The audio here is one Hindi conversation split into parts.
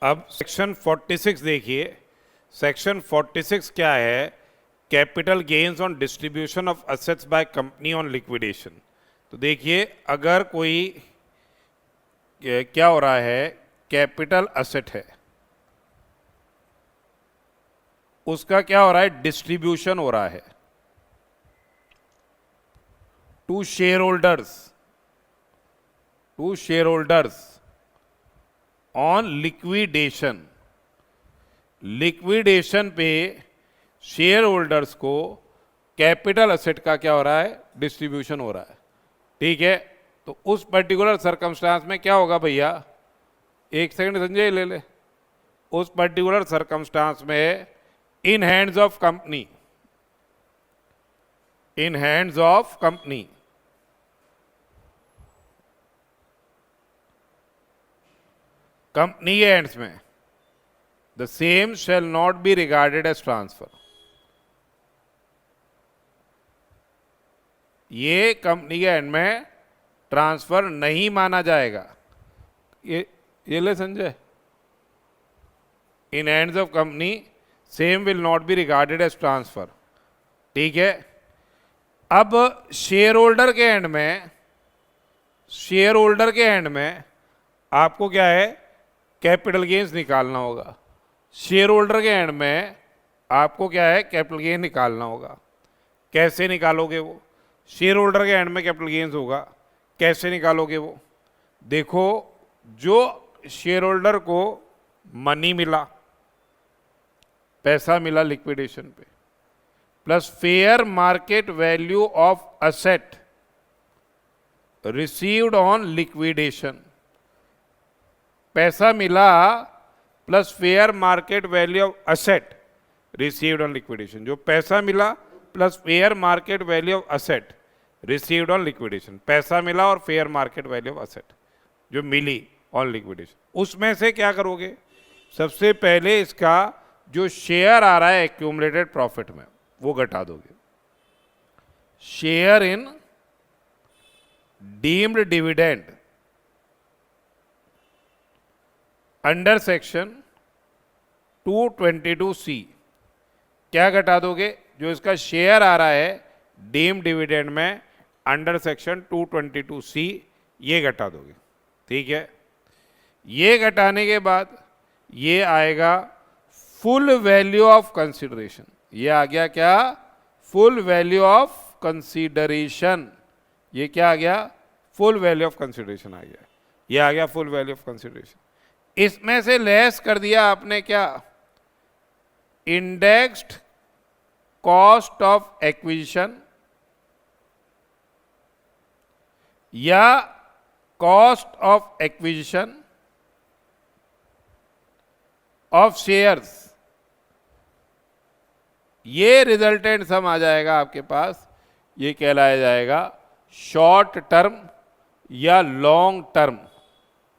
अब सेक्शन 46 देखिए। सेक्शन 46 क्या है? Capital gains on distribution of assets by company on liquidation. तो देखिए, अगर कोई क्या हो रहा है, कैपिटल असेट है, उसका क्या हो रहा है, डिस्ट्रीब्यूशन हो रहा है to share holders on liquidation. Liquidation पे शेयर होल्डर्स को कैपिटल असेट का क्या हो रहा है, डिस्ट्रीब्यूशन हो रहा है। ठीक है, तो उस पर्टिकुलर सर्कमस्टांस में क्या होगा भैया, एक सेकंड संजय ले ले। उस पर्टिकुलर सर्कमस्टांस में in hands of company, in hands of company company के हैंड्स में the same shall not be regarded as transfer. ये कंपनी के हैंड में ट्रांसफर नहीं माना जाएगा। ये ले Sanjay, in hands of company same will not be regarded as transfer. ठीक है, अब शेयर होल्डर के हैंड में, शेयर होल्डर के हैंड में आपको क्या है, कैपिटल गेन्स निकालना होगा। शेयर होल्डर के हैंड में आपको क्या है, कैपिटल गेन निकालना होगा। कैसे निकालोगे वो? शेयर होल्डर के हैंड में कैपिटल गेन्स होगा, कैसे निकालोगे वो? देखो, जो शेयर होल्डर को मनी मिला, पैसा मिला लिक्विडेशन पे, plus fair market value of asset received on liquidation. पैसा मिला plus fair market value of asset received on liquidation. जो पैसा मिला plus fair market value of asset received on liquidation. पैसा मिला और fair market value of asset जो मिली ऑन लिक्विडेशन, उसमें से क्या करोगे, सबसे पहले इसका जो शेयर आ रहा है एक्यूमुलेटेड प्रॉफिट में वो घटा दोगे। Share in deemed dividend under section 222C, क्या घटा दोगे? जो इसका शेयर आ रहा है डीम्ड डिविडेंड में अंडर सेक्शन 222C, ये घटा दोगे। ठीक है, ये घटाने के बाद ये आएगा फुल वैल्यू ऑफ कंसिडरेशन। ये आ गया क्या, फुल वैल्यू ऑफ कंसीडरेशन। ये क्या आ गया, फुल वैल्यू ऑफ कंसिडरेशन आ गया। ये आ गया फुल वैल्यू ऑफ कंसिडरेशन। इसमें से लेस कर दिया आपने क्या, इंडेक्स्ड कॉस्ट ऑफ एक्विजिशन या cost of acquisition of shares. ये रिजल्टेंट सम आ जाएगा आपके पास, ये कहलाया जाएगा शॉर्ट टर्म या लॉन्ग टर्म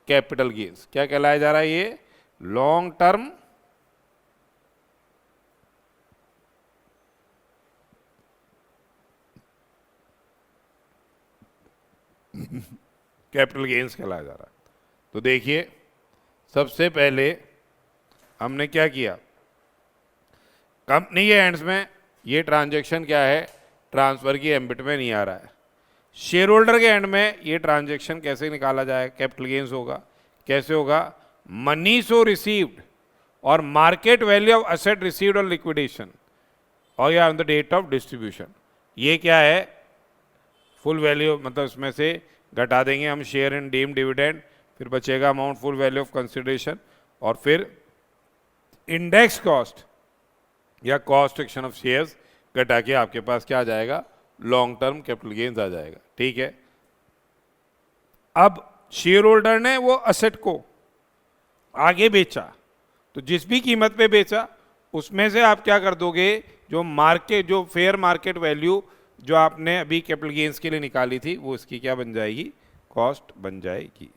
कैपिटल गेन्स। क्या कहलाया जा रहा है, ये लॉन्ग टर्म कैपिटल गेन्स कहलाया जा रहा है। तो देखिए, सबसे पहले हमने क्या किया, कंपनी के हैंड्स में ये ट्रांजैक्शन क्या है, ट्रांसफर की एम्बिट में नहीं आ रहा है। शेयर होल्डर के हैंड में ये ट्रांजैक्शन कैसे निकाला जाए, कैपिटल गेन्स होगा। कैसे होगा, मनी सो रिसीव्ड और market value of asset received on liquidation और या on the date of distribution. ये क्या है, फुल वैल्यू, मतलब इसमें से घटा देंगे हम शेयर इन डीम्ड डिविडेंड, फिर बचेगा amount full value of consideration, और फिर इंडेक्स कॉस्ट या कॉस्ट एक्शन ऑफ शेयर्स घटा के आपके पास क्या आ जाएगा, लॉन्ग टर्म कैपिटल गेन्स आ जाएगा। ठीक है, अब शेयर होल्डर ने वो असेट को आगे बेचा, तो जिस भी कीमत पे बेचा उसमें से आप क्या कर दोगे, जो मार्केट, जो फेयर मार्केट वैल्यू जो आपने अभी कैपिटल गेन्स के लिए निकाली थी, वो इसकी क्या बन जाएगी, कॉस्ट बन जाएगी।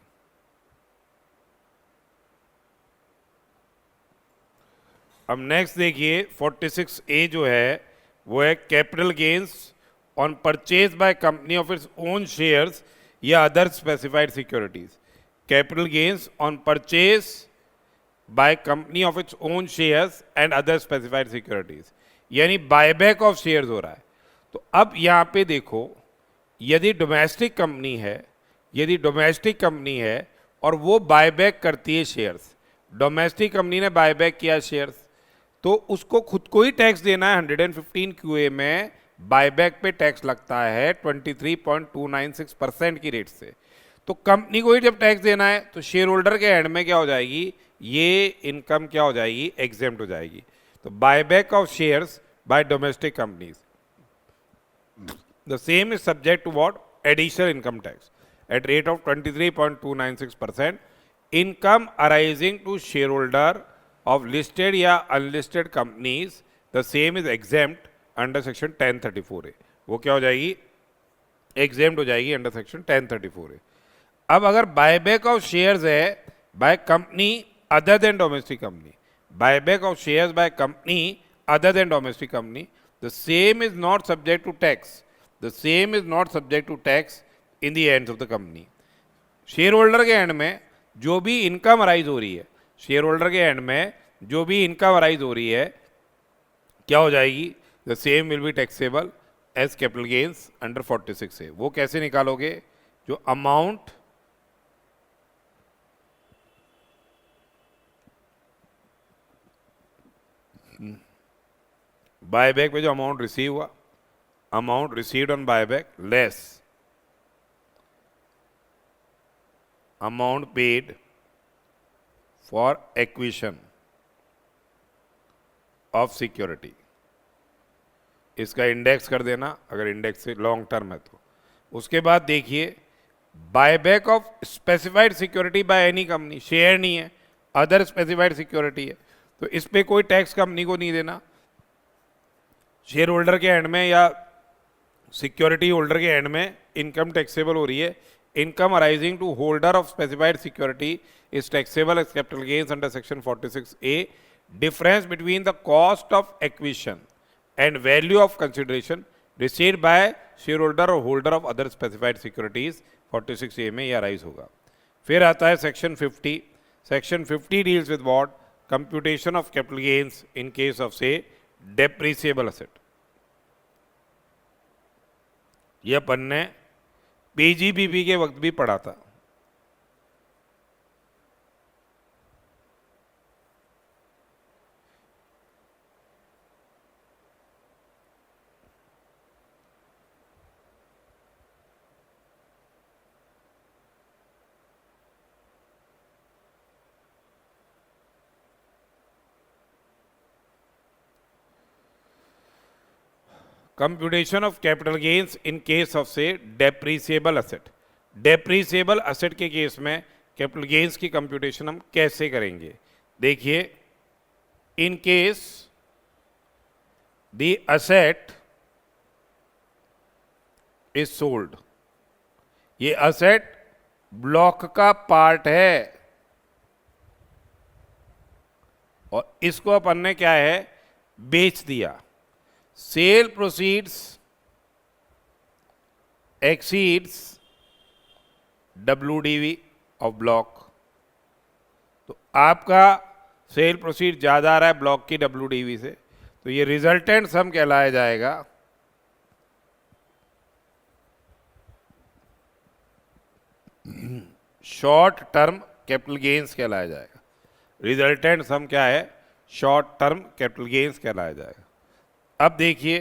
अब नेक्स्ट देखिए 46A जो है वो है capital gains on purchase by company of its own shares या other specified securities. Capital gains on purchase by company of its own shares and other specified securities, यानी बायबैक ऑफ शेयर्स हो रहा है। तो अब यहाँ पे देखो, यदि डोमेस्टिक कंपनी है, यदि डोमेस्टिक कंपनी है और वो बायबैक करती है शेयर्स, डोमेस्टिक कंपनी ने बायबैक किया शेयर्स, तो उसको खुद को ही टैक्स देना है। 115 QA में बायबैक पे टैक्स लगता है 23.296% की रेट से। तो कंपनी को ही जब टैक्स देना है तो शेयर होल्डर के एंड में क्या हो जाएगी, ये इनकम क्या हो जाएगी, एग्जेम्प्ट हो जाएगी। तो buyback of shares bye domestic companies, the same is subject to what? Additional income tax at rate of 23.296%. Income arising to shareholder of listed या unlisted companies, the same is exempt under section 1034A. वो क्या हो जाएगी, exempt हो जाएगी under section 1034A. अब अगर बायबैक ऑफ शेयर्स है by company other than domestic company, buyback of shares by company other than domestic company, the same is not subject to tax. The same is not subject to tax in the hands of the company. Share holder के एंड में जो भी इनकम अराइज हो रही है, शेयर होल्डर के एंड में जो भी इनकम अराइज हो रही है क्या हो जाएगी, the same will be taxable as capital gains under 46A। वो कैसे निकालोगे, जो अमाउंट बायबैक पे जो अमाउंट रिसीव हुआ, amount received on buyback less amount paid for acquisition of security, इसका इंडेक्स कर देना अगर इंडेक्स से लॉन्ग टर्म है तो। उसके बाद देखिए buyback of specified security by any company, share नहीं है, अदर स्पेसिफाइड सिक्योरिटी है, तो इस पे कोई टैक्स कंपनी को नहीं देना। शेयर होल्डर के एंड में या सिक्योरिटी होल्डर के एंड में इनकम टैक्सेबल हो रही है। Income arising to holder of specified security is taxable as capital gains under section 46A। Difference between the cost of acquisition and value of consideration received by share holder और holder of other specified securities 46A में यह अराइज होगा। फिर आता है section 50। Section 50 deals with what, computation of capital gains in case of से डेप्रिसिएबल असेट। यह अपन ने PGBP के वक्त भी पढ़ा था। Computation of capital gains in case of से डेप्रिसिएबल असेट। डेप्रिसिएबल असेट के केस में कैपिटल गेन्स की कंप्यूटेशन हम कैसे करेंगे, देखिए, in case the asset is sold, ये असेट ब्लॉक का पार्ट है और इसको अपन ने क्या है, बेच दिया। Sale proceeds exceeds WDV of block, तो आपका सेल प्रोसीड ज़्यादा आ रहा है ब्लॉक की WDV से, तो ये रिजल्टेंट सम कहलाया जाएगा शॉर्ट टर्म कैपिटल गेन्स कहलाया जाएगा। रिजल्टेंट सम क्या है, शॉर्ट टर्म कैपिटल गेन्स कहलाया जाएगा। अब देखिए,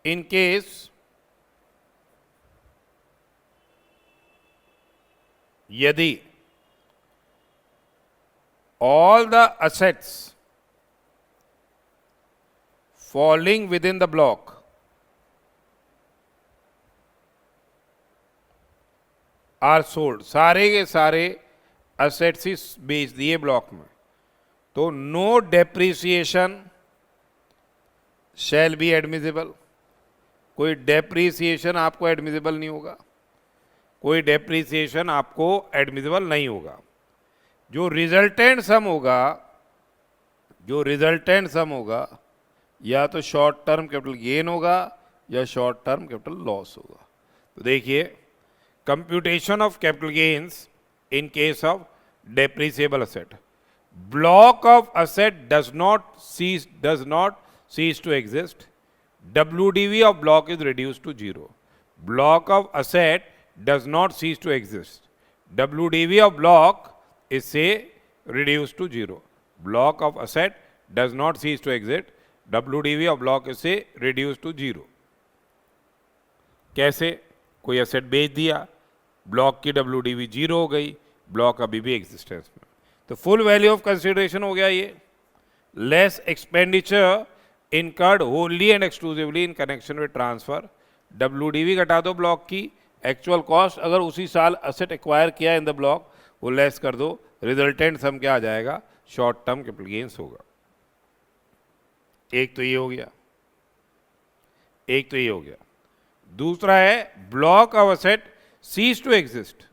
इन केस यदि all the assets falling within the block are sold, सारे के सारे assets ही बेच दिए ब्लॉक में, तो no depreciation shall be admissible. कोई डेप्रिसिएशन आपको एडमिसिबल नहीं होगा, कोई डेप्रिसिएशन आपको एडमिसिबल नहीं होगा। जो रिजल्टेंट सम होगा, जो रिजल्टेंट सम होगा या तो शॉर्ट टर्म कैपिटल गेन होगा या शॉर्ट टर्म कैपिटल लॉस होगा। तो देखिए, computation of capital gains in case of depreciable asset, block of asset does not cease to exist, WDV of block is reduced to zero. Block of asset does not cease to exist, WDV of block is say reduced to zero. Block of asset does not cease to exist, WDV of block is say reduced to zero. कैसे? कोई एसेट बेच दिया, ब्लॉक की WDV जीरो हो गई, ब्लॉक अभी भी एग्जिस्टेंस में, तो फुल वैल्यू ऑफ कंसिडरेशन हो गया ये, less expenditure incurred होनली and exclusively in connection with transfer, WDV घटा दो ब्लॉक की, एक्चुअल कॉस्ट अगर उसी साल असेट एक्वायर किया इन द ब्लॉक वो लेस कर दो, रिजल्टेंट सम क्या आ जाएगा? शॉर्ट टर्म कैपिटल गेन्स होगा। एक तो ये हो गया, एक तो ये हो गया। दूसरा है block of asset cease to exist,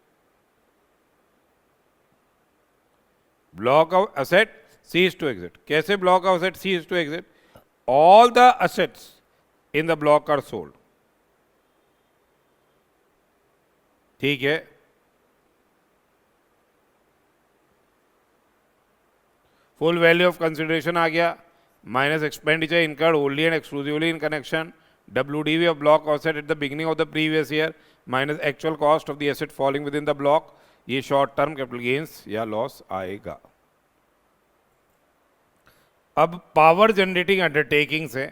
block of asset cease to exist. कैसे block of asset cease to exist? All the assets in the block are sold, ठीक है। फुल वैल्यू ऑफ कंसिडरेशन आ गया, minus expenditure incurred only and exclusively in connection, WDV of block asset at the beginning of the previous year minus actual cost of the asset falling within the block, ये शॉर्ट टर्म कैपिटल गेन्स या लॉस आएगा। अब पावर जनरेटिंग अंडरटेकिंग्स है,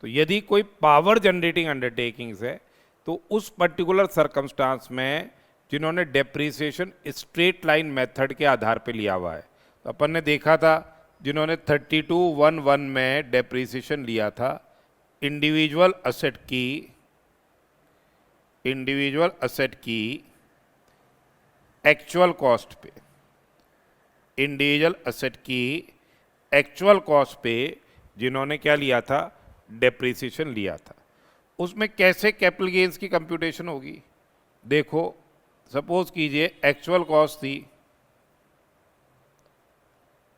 तो यदि कोई पावर जनरेटिंग अंडरटेकिंग्स है तो उस पर्टिकुलर सर्कमस्टांस में जिन्होंने डेप्रीसिएशन स्ट्रेट लाइन मेथड के आधार पे लिया हुआ है, तो अपन ने देखा था जिन्होंने 3211 में डेप्रीसिएशन लिया था इंडिविजुअल असेट की एक्चुअल कॉस्ट पे, इंडिविजुअल असेट की एक्चुअल कॉस्ट पे जिन्होंने क्या लिया था? डेप्रीसिएशन लिया था। उसमें कैसे कैपिटल गेन्स की कंप्यूटेशन होगी? देखो, सपोज कीजिए एक्चुअल कॉस्ट थी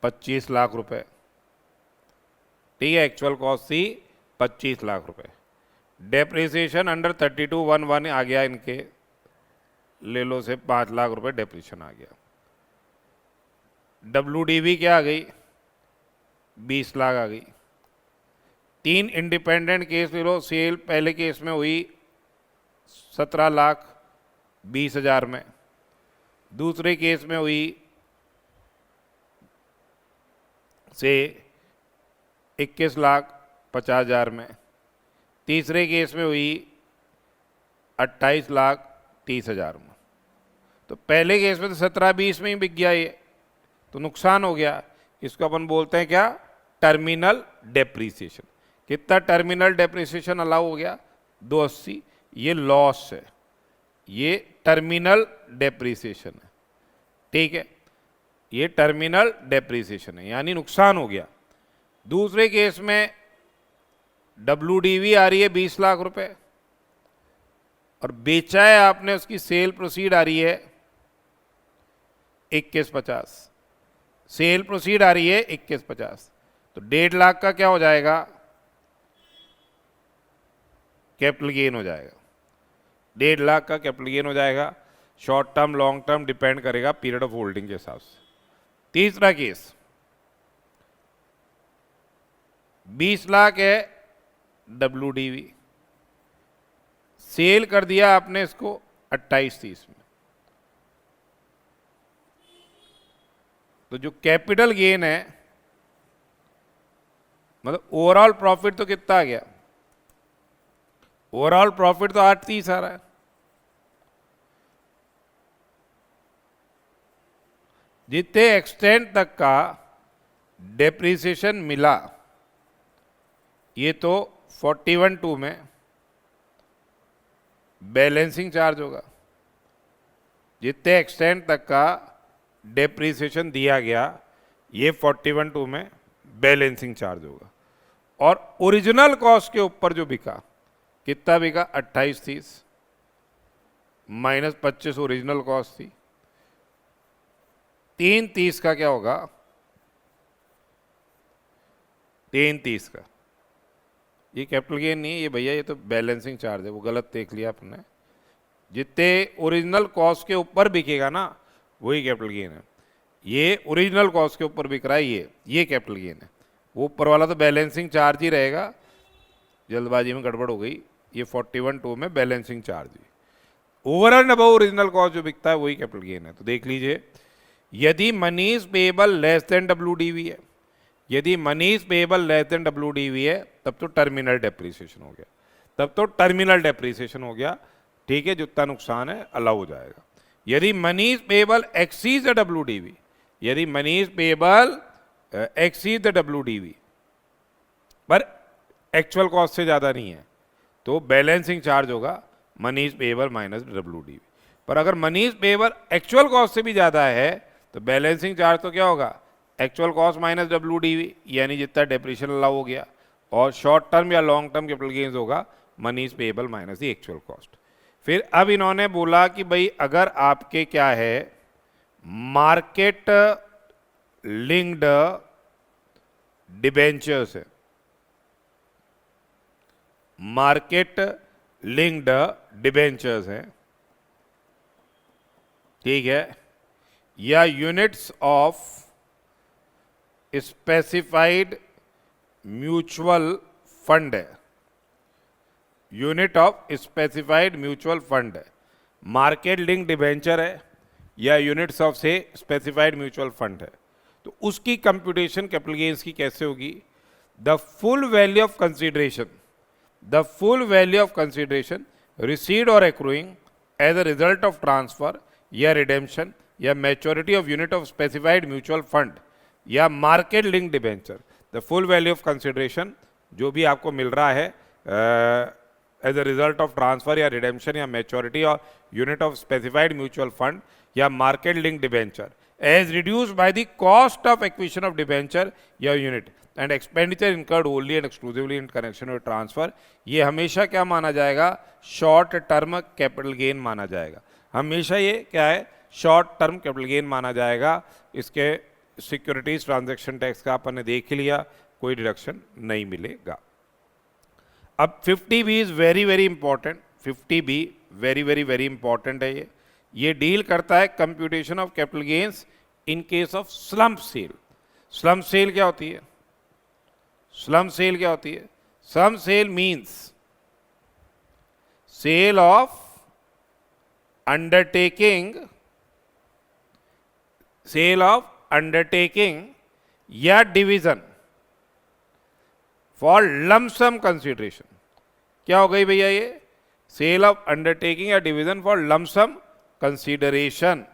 25 लाख रुपए, ठीक है, एक्चुअल कॉस्ट थी 25 लाख रुपए, डेप्रिसिएशन अंडर 3211 आ गया, इनके ले लो से 5 लाख रुपए डेप्रिसिएशन आ गया, WDV क्या आ गई? 20 लाख आ गई। 3 इंडिपेंडेंट केस ले लो, सेल पहले केस में हुई 17,20,000 में, दूसरे केस में हुई से 21,50,000 में, तीसरे केस में हुई 28,30,000 में। तो पहले केस में तो 17-20 में ही बिक गया ये, तो नुकसान हो गया। इसको अपन बोलते हैं क्या? Terminal depreciation. कितना टर्मिनल डेप्रीसिएशन अलाउ हो गया? 280। ये लॉस है, ये टर्मिनल डेप्रीसिएशन है, ठीक है, ये टर्मिनल डेप्रीसिएशन है, यानी नुकसान हो गया। दूसरे केस में WDV आ रही है 20 लाख रुपए और बेचा है आपने, उसकी सेल प्रोसीड आ रही है 21,50, सेल प्रोसीड आ रही है 21,50, तो 1.5 लाख का क्या हो जाएगा? कैपिटल गेन हो जाएगा, 1.5 लाख का कैपिटल गेन हो जाएगा। Short term long term depend करेगा पीरियड ऑफ होल्डिंग के हिसाब से। तीसरा केस 20 लाख है WDV, सेल कर दिया आपने इसको 28-30 में, तो जो कैपिटल गेन है, मतलब ओवरऑल प्रॉफिट तो कितना आ गया? ओवरऑल प्रॉफिट तो 8-30 आ रहा है। जितने एक्सटेंट तक का डेप्रीसिएशन मिला, ये तो 41(2) में बैलेंसिंग चार्ज होगा। जितने एक्सटेंट तक का डेप्रीसिएशन दिया गया, ये 41(2) में बैलेंसिंग चार्ज होगा। और ओरिजिनल कॉस्ट के ऊपर जो बिका, कितना बिका? 28-30 माइनस 25 ओरिजिनल कॉस्ट थी, 3-30 का क्या होगा? 3-30 का। ये कैपिटल गेन नहीं है ये भैया, ये तो बैलेंसिंग चार्ज है, वो गलत देख लिया आपने। जितने ओरिजिनल कॉस्ट के ऊपर बिकेगा ना, वही कैपिटल गेन है। ये ओरिजिनल कॉस्ट के ऊपर बिक रहा है, ये कैपिटल गेन है। वो ऊपर वाला तो बैलेंसिंग चार्ज ही रहेगा, जल्दबाजी में गड़बड़ हो गई, ये 41.2 में balancing charge he. Over and above original cost जो बिकता है वही कैपिटल गेन है। तो देख लीजिए, यदि money is payable less than WDV है, यदि money is payable less than WDV है, तब तो टर्मिनल डेप्रीसिएशन हो गया, तब तो टर्मिनल डेप्रीसिएशन हो गया, ठीक है, जितना नुकसान है अलाउ हो जाएगा। यदि money is payable exceeds the WDV, यदि money is payable exceeds the WDV पर एक्चुअल कॉस्ट से ज़्यादा नहीं है, तो बैलेंसिंग चार्ज होगा money is payable minus WDV। पर अगर money is payable actual cost से भी ज़्यादा है तो बैलेंसिंग चार्ज तो क्या होगा, एक्चुअल कॉस्ट माइनस WDV, यानी जितना डेप्रिसिएशन अलाउ हो गया, और शॉर्ट टर्म या लॉन्ग टर्म कैपिटल गेन्स होगा money is payable minus the actual cost. फिर अब इन्होंने बोला कि भाई अगर आपके क्या है मार्केट लिंक्ड डिबेंचर्स है, मार्केट लिंक्ड डिबेंचर्स हैं, ठीक है, या units of specified mutual fund है, unit of specified mutual fund है, मार्केट लिंक डिबेंचर है या यूनिट्स ऑफ से स्पेसिफाइड म्यूचुअल फंड है, तो उसकी कंप्यूटेशन कैपिटल गेन्स की कैसे होगी? The full value of consideration, the full value of consideration received और accruing as a result of transfer या रिडेम्पशन या maturity of unit of specified mutual fund या market link debenture, the full value of consideration जो भी आपको मिल रहा है as a result of transfer या रिडेम्पशन या मैच्योरिटी और unit of specified mutual fund या market link debenture as reduced by the cost of acquisition of debenture या unit and expenditure incurred only and exclusively in connection with transfer, ये हमेशा क्या माना जाएगा? शॉर्ट टर्म कैपिटल गेन माना जाएगा। हमेशा ये क्या है? शॉर्ट टर्म कैपिटल गेन माना जाएगा। इसके सिक्योरिटीज ट्रांजैक्शन टैक्स का अपन ने देख लिया, कोई डिडक्शन नहीं मिलेगा। अब 50B is very very important, 50B very very very important है। ये डील करता है computation of capital gains in case of slump sale. Slump sale क्या होती है? स्लम्प सेल क्या होती है? Slump sale means sale of undertaking, sale of undertaking या डिवीजन फॉर लमसम कंसिडरेशन। क्या हो गई भैया ये? सेल ऑफ अंडरटेकिंग या division for lumpsum consideration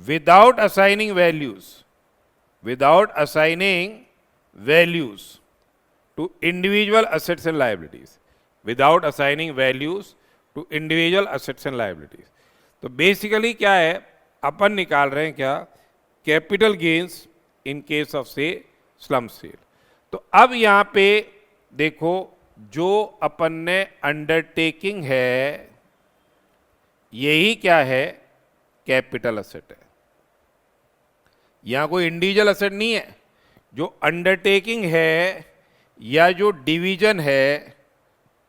without assigning values, without assigning values to individual assets and liabilities, without assigning values to individual assets and liabilities. तो बेसिकली क्या है, अपन निकाल रहे हैं क्या? Capital gains in case of से स्लम्प सेल। तो अब यहां पे देखो, जो अपन ने अंडरटेकिंग है यही क्या है? कैपिटल असेट है। यहां कोई इंडिविजुअल असेट नहीं है। जो अंडरटेकिंग है या जो डिवीजन है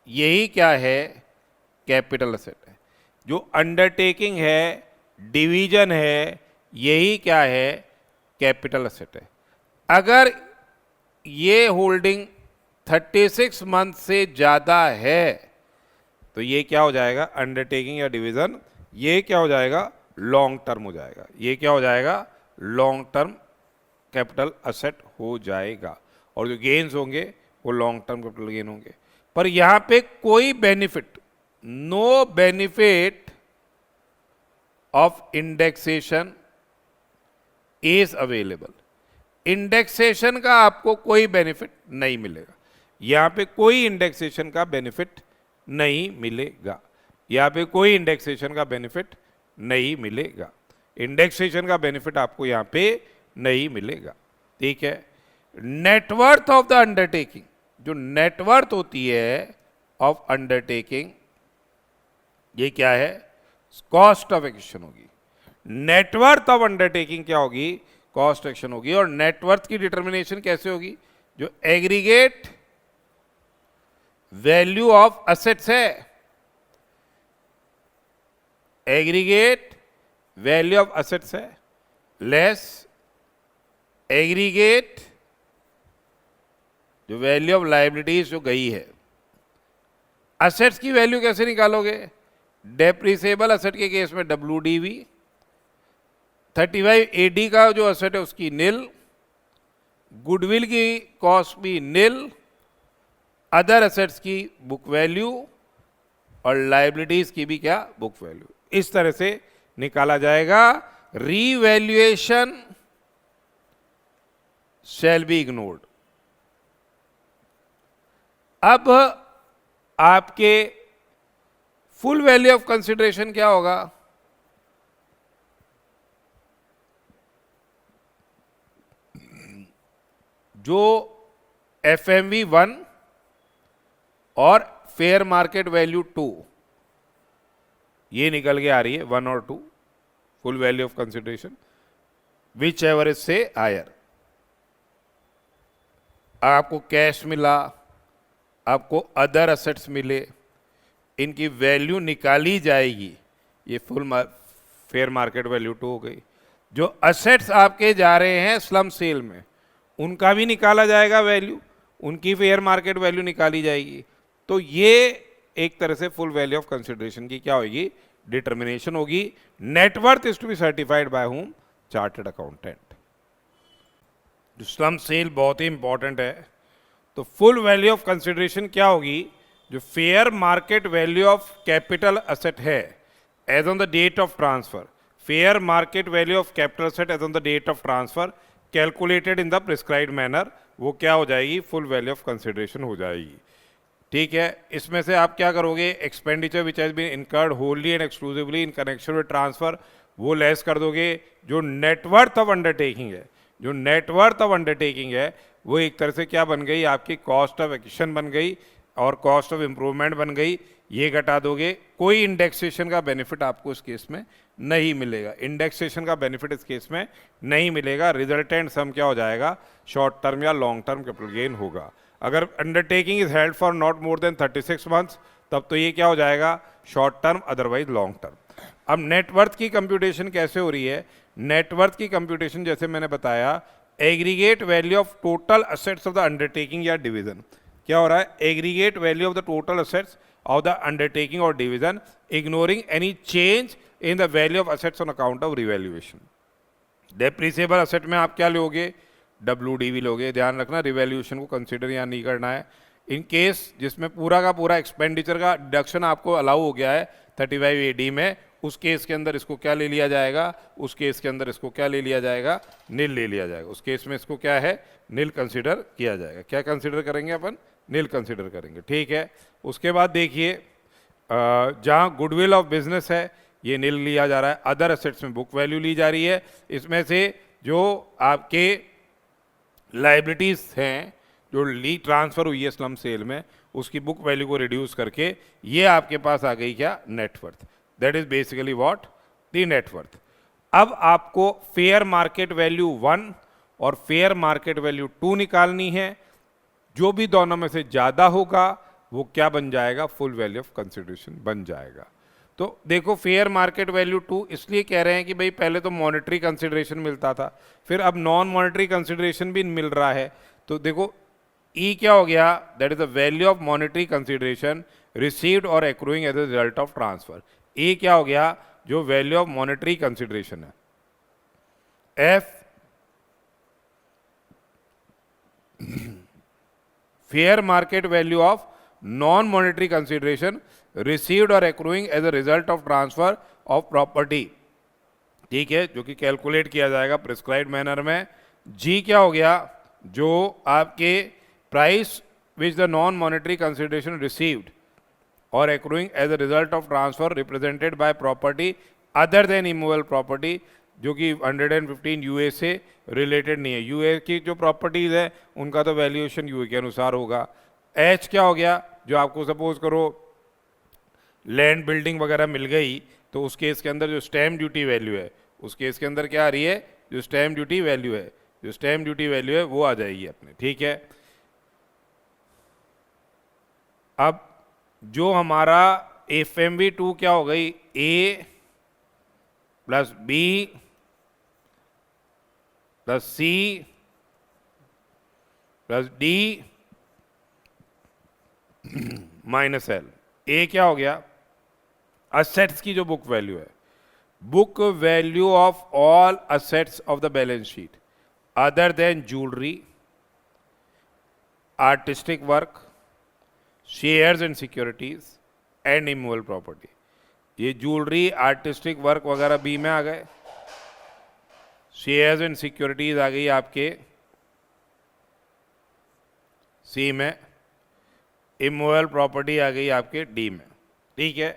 यही क्या है? कैपिटल असेट है। जो अंडरटेकिंग है, डिवीजन है, यही क्या है? कैपिटल असेट है। अगर ये होल्डिंग 36 मंथ से ज़्यादा है तो ये क्या हो जाएगा? अंडरटेकिंग या डिवीजन, ये क्या हो जाएगा? लॉन्ग टर्म हो जाएगा। ये क्या हो जाएगा? लॉन्ग टर्म कैपिटल असेट हो जाएगा। और जो गेन्स होंगे वो लॉन्ग टर्म कैपिटल गेन होंगे। पर यहां पे कोई benefit, no benefit of indexation is available. Indexation का आपको कोई बेनिफिट नहीं मिलेगा। यहां पे कोई इंडेक्सेशन का बेनिफिट नहीं मिलेगा। यहां पे कोई इंडेक्सेशन का बेनिफिट नहीं मिलेगा। इंडेक्सेशन का बेनिफिट आपको यहां पे नहीं मिलेगा, ठीक है। नेटवर्थ ऑफ द अंडरटेकिंग, जो नेटवर्थ होती है ऑफ अंडरटेकिंग, ये क्या है? कॉस्ट ऑफ एक्विजिशन होगी। नेटवर्थ ऑफ अंडरटेकिंग क्या होगी? कॉस्ट एक्शन होगी। और नेटवर्थ की डिटर्मिनेशन कैसे होगी? जो एग्रीगेट वैल्यू ऑफ असेट्स है, एग्रीगेट वैल्यू ऑफ असेट्स है, लेस एग्रीगेट जो वैल्यू ऑफ लाइबिलिटीज जो गई है। असेट्स की वैल्यू कैसे निकालोगे? डेप्रिसिएबल असेट के केस में WDV, 35 AD का जो असेट है उसकी निल, गुडविल की कॉस्ट भी निल, अदर असेट्स की बुक वैल्यू और लाइबिलिटीज की भी क्या? Book value. इस तरह से निकाला जाएगा। Revaluation shall be ignored. अब आपके फुल वैल्यू ऑफ कंसिडरेशन क्या होगा? जो FMV 1 और फेयर मार्केट वैल्यू 2 ये निकल के आ रही है, 1 और 2 full value of consideration, which ever is से हायर। आपको कैश मिला, आपको अदर असेट्स मिले, इनकी वैल्यू निकाली जाएगी। ये फेयर मार्केट वैल्यू 2 हो गई। जो असेट्स आपके जा रहे हैं स्लम सेल में, उनका भी निकाला जाएगा वैल्यू, उनकी फेयर मार्केट वैल्यू निकाली जाएगी। तो ये एक तरह से फुल वैल्यू ऑफ कंसिडरेशन की क्या होगी? डिटर्मिनेशन होगी। Net worth is to be certified by whom? Chartered accountant. जो स्लम सेल बहुत ही इंपॉर्टेंट है। तो फुल वैल्यू ऑफ कंसिडरेशन क्या होगी? जो fair market value of capital asset है as on the date of transfer, fair market value of capital asset as on the date of transfer calculated in the prescribed manner, वो क्या हो जाएगी? फुल वैल्यू ऑफ कंसिडरेशन हो जाएगी। ठीक है। इसमें से आप क्या करोगे? Expenditure which has been incurred wholly and exclusively in connection with transfer, वो लेस कर दोगे। जो नेटवर्थ ऑफ अंडरटेकिंग है, जो नेटवर्थ ऑफ अंडरटेकिंग है, वो एक तरह से क्या बन गई? आपकी कॉस्ट ऑफ एक्विजिशन बन गई और कॉस्ट ऑफ इंप्रूवमेंट बन गई। ये घटा दोगे। कोई इंडेक्सेशन का बेनिफिट आपको इस केस में नहीं मिलेगा। इंडेक्सेशन का बेनिफिट इस केस में नहीं मिलेगा। रिजल्टेंट सम क्या हो जाएगा? शॉर्ट टर्म या लॉन्ग टर्म कैपिटल गेन होगा। अगर undertaking is held for not more than 36 months, तब तो ये क्या हो जाएगा? Short term, otherwise long term. अब नेटवर्थ की कंप्यूटेशन कैसे हो रही है? नेटवर्थ की कंप्यूटेशन जैसे मैंने बताया, aggregate value of total assets of the undertaking या डिवीजन। क्या हो रहा है? Aggregate value of the total assets of the undertaking और division, ignoring any change in the value of assets on account of revaluation. Depreciable asset में आप क्या लोगे? WDV लोगे। ध्यान रखना, रिवैल्यूएशन को कंसीडर यहाँ नहीं करना है। इन केस जिसमें पूरा का पूरा एक्सपेंडिचर का डिडक्शन आपको अलाउ हो गया है 35 AD में, उस केस के अंदर इसको क्या ले लिया जाएगा? उस केस के अंदर इसको क्या ले लिया जाएगा? निल ले लिया जाएगा। उस केस में इसको क्या है? निल कंसीडर किया जाएगा। क्या कंसीडर करेंगे अपन? निल कंसीडर करेंगे। ठीक है। उसके बाद देखिए, जहाँ गुडविल ऑफ बिजनेस है ये निल लिया जा रहा है। अदर असेट्स में बुक वैल्यू ली जा रही है। इसमें से जो आपके लाइबिलिटीज हैं जो ली ट्रांसफर हुई है स्लम सेल में, उसकी बुक वैल्यू को रिड्यूस करके ये आपके पास आ गई क्या? Net worth. That is basically what? The net worth. अब आपको फेयर मार्केट वैल्यू 1 और फेयर मार्केट वैल्यू 2 निकालनी है। जो भी दोनों में से ज्यादा होगा वो क्या बन जाएगा? फुल वैल्यू ऑफ कंसिडरेशन बन जाएगा। तो देखो, फेयर मार्केट वैल्यू 2 इसलिए कह रहे हैं कि भाई पहले तो मॉनेटरी कंसिडरेशन मिलता था, फिर अब नॉन मॉनेटरी कंसिडरेशन भी मिल रहा है। तो देखो ई क्या हो गया? That is the value of monetary consideration received और accruing as a result of transfer. A क्या हो गया? जो वैल्यू ऑफ मॉनेटरी कंसिडरेशन है। F fair market value of non monetary consideration received और accruing as a result of transfer of property. ठीक है, जो कि कैलकुलेट किया जाएगा प्रिस्क्राइब्ड मैनर में। जी क्या हो गया? जो आपके price which the non monetary consideration received और accruing as a result of transfer represented by property other than immovable property, जो कि 115 यूए से रिलेटेड नहीं है। यूए की जो प्रॉपर्टीज है उनका तो वैल्यूएशन यूए के अनुसार होगा। एच क्या हो गया? जो आपको सपोज करो लैंड बिल्डिंग वगैरह मिल गई, तो उस केस के अंदर जो स्टैम्प ड्यूटी वैल्यू है, उस केस के अंदर क्या आ रही है? जो स्टैम्प ड्यूटी वैल्यू है, जो स्टैम्प ड्यूटी वैल्यू है वो आ जाएगी अपने। ठीक है। अब जो हमारा FMV 2 क्या हो गई? A + B plus C plus D minus L. A क्या हो गया? असेट्स की जो बुक वैल्यू है, book value of all assets of the balance sheet other than jewellery, artistic work, shares and securities and immovable property. ये ज्वेलरी, आर्टिस्टिक वर्क वगैरह बी में आ गए, शेयर्स एंड सिक्योरिटीज आ गई आपके सी में, इमूवेबल प्रॉपर्टी आ गई आपके डी में। ठीक है,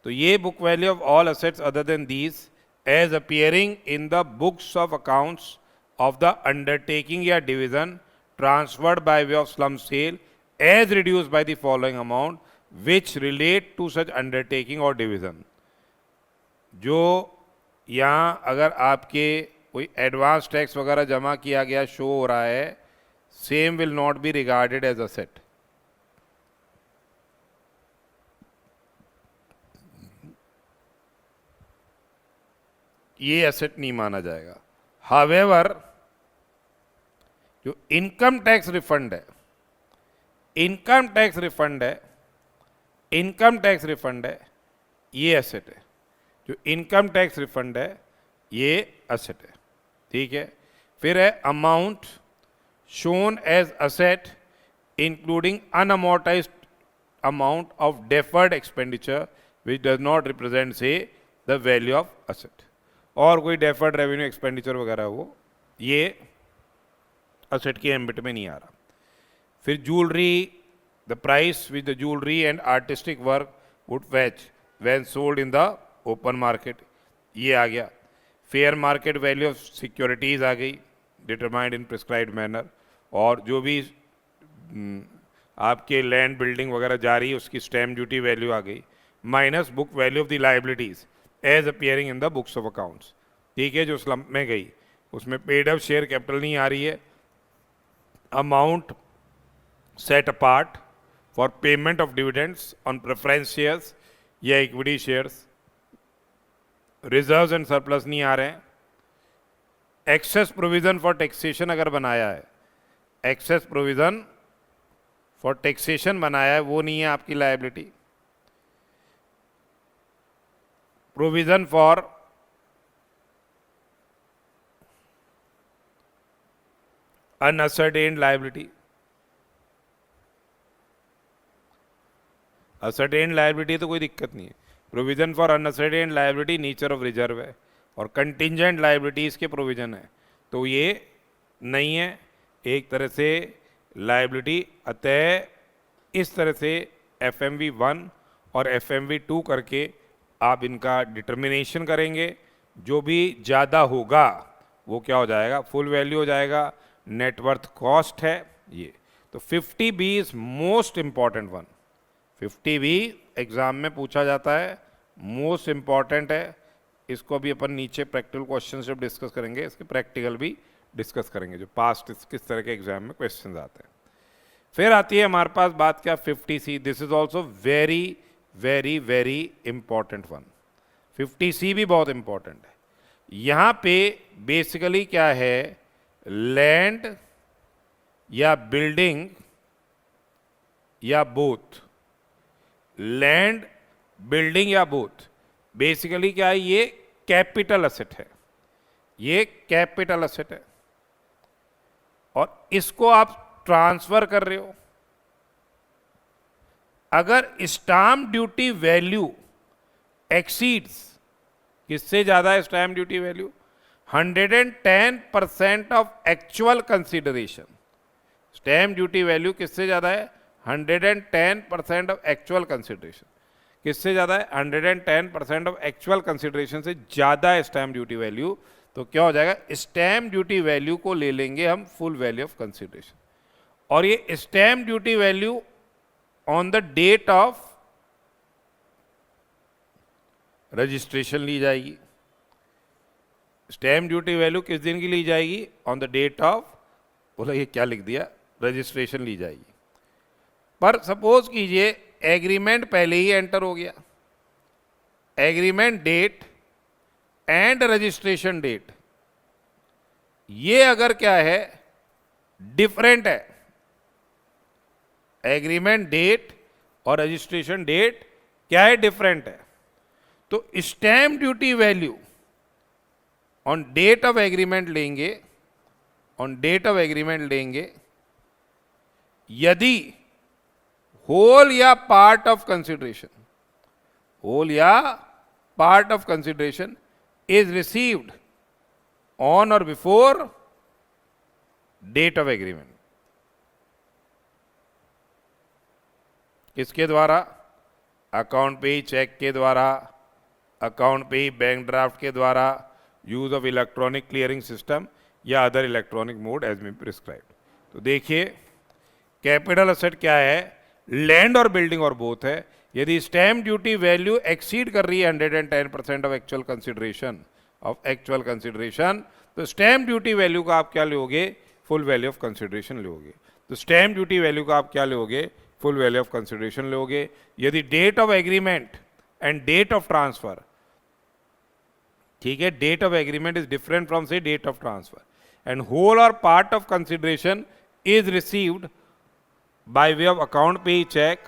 तो ये book value of all assets other than these as appearing in the books of accounts of the undertaking या division transferred by way of slump sale as reduced by the following amount which relate to such undertaking और डिवीजन। जो यहाँ अगर आपके कोई एडवांस टैक्स वगैरह जमा किया गया शो हो रहा है, same will not be regarded as asset. ये एसेट नहीं माना जाएगा। हावेवर जो इनकम टैक्स रिफंड है, इनकम टैक्स रिफंड है, इनकम टैक्स रिफंड है, ये एसेट है। जो इनकम टैक्स रिफंड है ये एसेट है। ठीक है, फिर है amount shown as asset including unamortised amount of deferred expenditure which does not represent से द वैल्यू ऑफ असेट। और कोई डेफर्ड रेवेन्यू एक्सपेंडिचर वगैरह वो ये असेट के एम्बिट में नहीं आ रहा। फिर jewellery, the price which the jewellery and artistic work would fetch when sold in the open market, ये आ गया। Fair market value of securities आ गई, डिटरमाइंड इन प्रिस्क्राइब्ड मैनर। और जो भी आपके लैंड बिल्डिंग वगैरह जा रही है उसकी स्टैम्प ड्यूटी वैल्यू आ गई, minus book value of the liabilities as appearing in the books of accounts. ठीक है, जो स्लम्प में गई उसमें पेड अप शेयर कैपिटल नहीं आ रही है। Amount set apart for payment of dividends on preference shares या equity shares, reserves and surplus नहीं आ रहे हैं। एक्सेस प्रोविजन फॉर टैक्सेशन अगर बनाया है, एक्सेस प्रोविजन फॉर टैक्सेशन बनाया है, वो नहीं है आपकी liability. Provision for unascertained liability, ascertained liability तो कोई दिक्कत नहीं है। Provision for unascertained liability nature of reserve है और कंटिंजेंट लायबिलिटीज के प्रोविजन है, तो ये नहीं है एक तरह से लायबिलिटी। अतः इस तरह से FMV 1 और FMV 2 करके आप इनका डिटर्मिनेशन करेंगे। जो भी ज़्यादा होगा वो क्या हो जाएगा, फुल वैल्यू हो जाएगा। नेटवर्थ कॉस्ट है ये। तो 50B is most important one. 50B exam में पूछा जाता है, मोस्ट इंपॉर्टेंट है। इसको भी अपन नीचे प्रैक्टिकल क्वेश्चन जब डिस्कस करेंगे, इसके प्रैक्टिकल भी डिस्कस करेंगे, जो पास्ट किस तरह के एग्जाम में क्वेश्चन आते हैं। फिर आती है हमारे पास बात क्या, 50C। This is also very very very important one. 50C भी बहुत इंपॉर्टेंट है। यहाँ पे बेसिकली क्या है, लैंड या बिल्डिंग या बोथ, लैंड बिल्डिंग या बोथ, बेसिकली क्या है, ये कैपिटल असेट है, ये कैपिटल असेट है और इसको आप ट्रांसफर कर रहे हो। अगर स्टाम्प ड्यूटी वैल्यू एक्सीड्स, किससे ज्यादा है stamp duty value, 110% of actual consideration. Stamp duty value किससे ज्यादा है, 110% ऑफ एक्चुअल कंसिडरेशन। किससे ज्यादा है, 110% ऑफ एक्चुअल कंसिडरेशन से ज्यादा है स्टैम्प ड्यूटी वैल्यू। तो क्या हो जाएगा, स्टैम्प ड्यूटी वैल्यू को ले लेंगे हम फुल वैल्यू ऑफ कंसिडरेशन, और ये stamp duty value on the date of registration ली जाएगी। स्टैम्प ड्यूटी वैल्यू किस दिन की ली जाएगी, ऑन द डेट ऑफ, बोला ये क्या लिख दिया, रजिस्ट्रेशन ली जाएगी। पर सपोज कीजिए एग्रीमेंट पहले ही एंटर हो गया, agreement date and registration date ये अगर क्या है, डिफरेंट है, एग्रीमेंट डेट और रजिस्ट्रेशन डेट क्या है, डिफरेंट है, तो stamp duty value on date of agreement लेंगे, ऑन डेट ऑफ एग्रीमेंट लेंगे यदि होल या पार्ट ऑफ कंसिडरेशन, होल या part of consideration is received on और बिफोर डेट ऑफ एग्रीमेंट। किसके द्वारा? अकाउंट पे ही चेक के द्वारा, account payee bank draft के द्वारा, use of electronic clearing system या other electronic mode as may prescribed. तो देखिए कैपिटल असेट क्या है, लैंड और बिल्डिंग और बोथ है। यदि स्टैम्प ड्यूटी वैल्यू एक्सीड कर रही है 110% ऑफ एक्चुअल कंसिडरेशन, तो स्टैम्प ड्यूटी वैल्यू का आप क्या लोगे, फुल वैल्यू ऑफ कंसिडरेशन लोगे। तो स्टैम्प ड्यूटी वैल्यू का आप क्या लोगे, फुल वैल्यू ऑफ कंसिडरेशन लोगे। यदि date of agreement and date of transfer, ठीक है, date of agreement is different from से date of transfer, and whole और part of consideration is received by way of account payee cheque,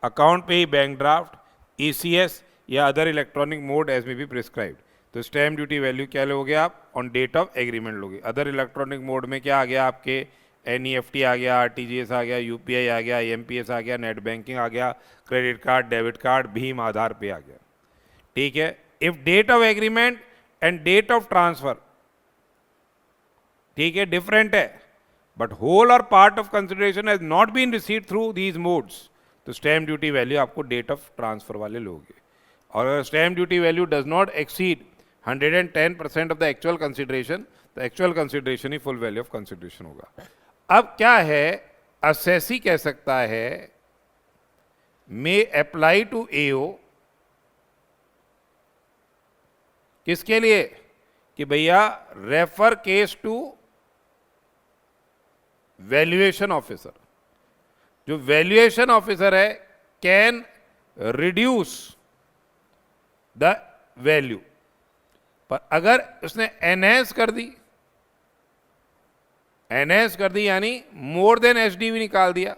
account payee bank draft, ECS या other electronic mode as may be prescribed. तो स्टैम्प ड्यूटी वैल्यू क्या लोगे आप, ऑन डेट ऑफ एग्रीमेंट लोगे। अदर इलेक्ट्रॉनिक मोड में क्या आ गया आपके, एनईएफटी आ गया, आरटीजीएस आ गया, यूपीआई आ गया, आईएमपीएस आ गया, नेट बैंकिंग आ गया, credit card, debit card, Bhim, Aadhaar pay आ गया, ठीक है। If date of agreement and date of transfer, ठीक है, डिफरेंट है, बट होल और part of consideration has not been received through these modes, तो स्टैम्प ड्यूटी वैल्यू आपको डेट ऑफ ट्रांसफर वाले लोगे। और अगर stamp duty value does not exceed 110% of the actual consideration, तो एक्चुअल कंसिडरेशन ही फुल वैल्यू ऑफ कंसिडरेशन होगा। अब क्या है, असेसी कह सकता है मे अप्लाई टू एओ, किसके लिए, कि भैया refer case to valuation officer. जो वैल्यूएशन ऑफिसर है कैन रिड्यूस द वैल्यू, पर अगर उसने एनहेंस कर दी, एनहेंस कर दी यानी मोर देन एचडीवी निकाल दिया,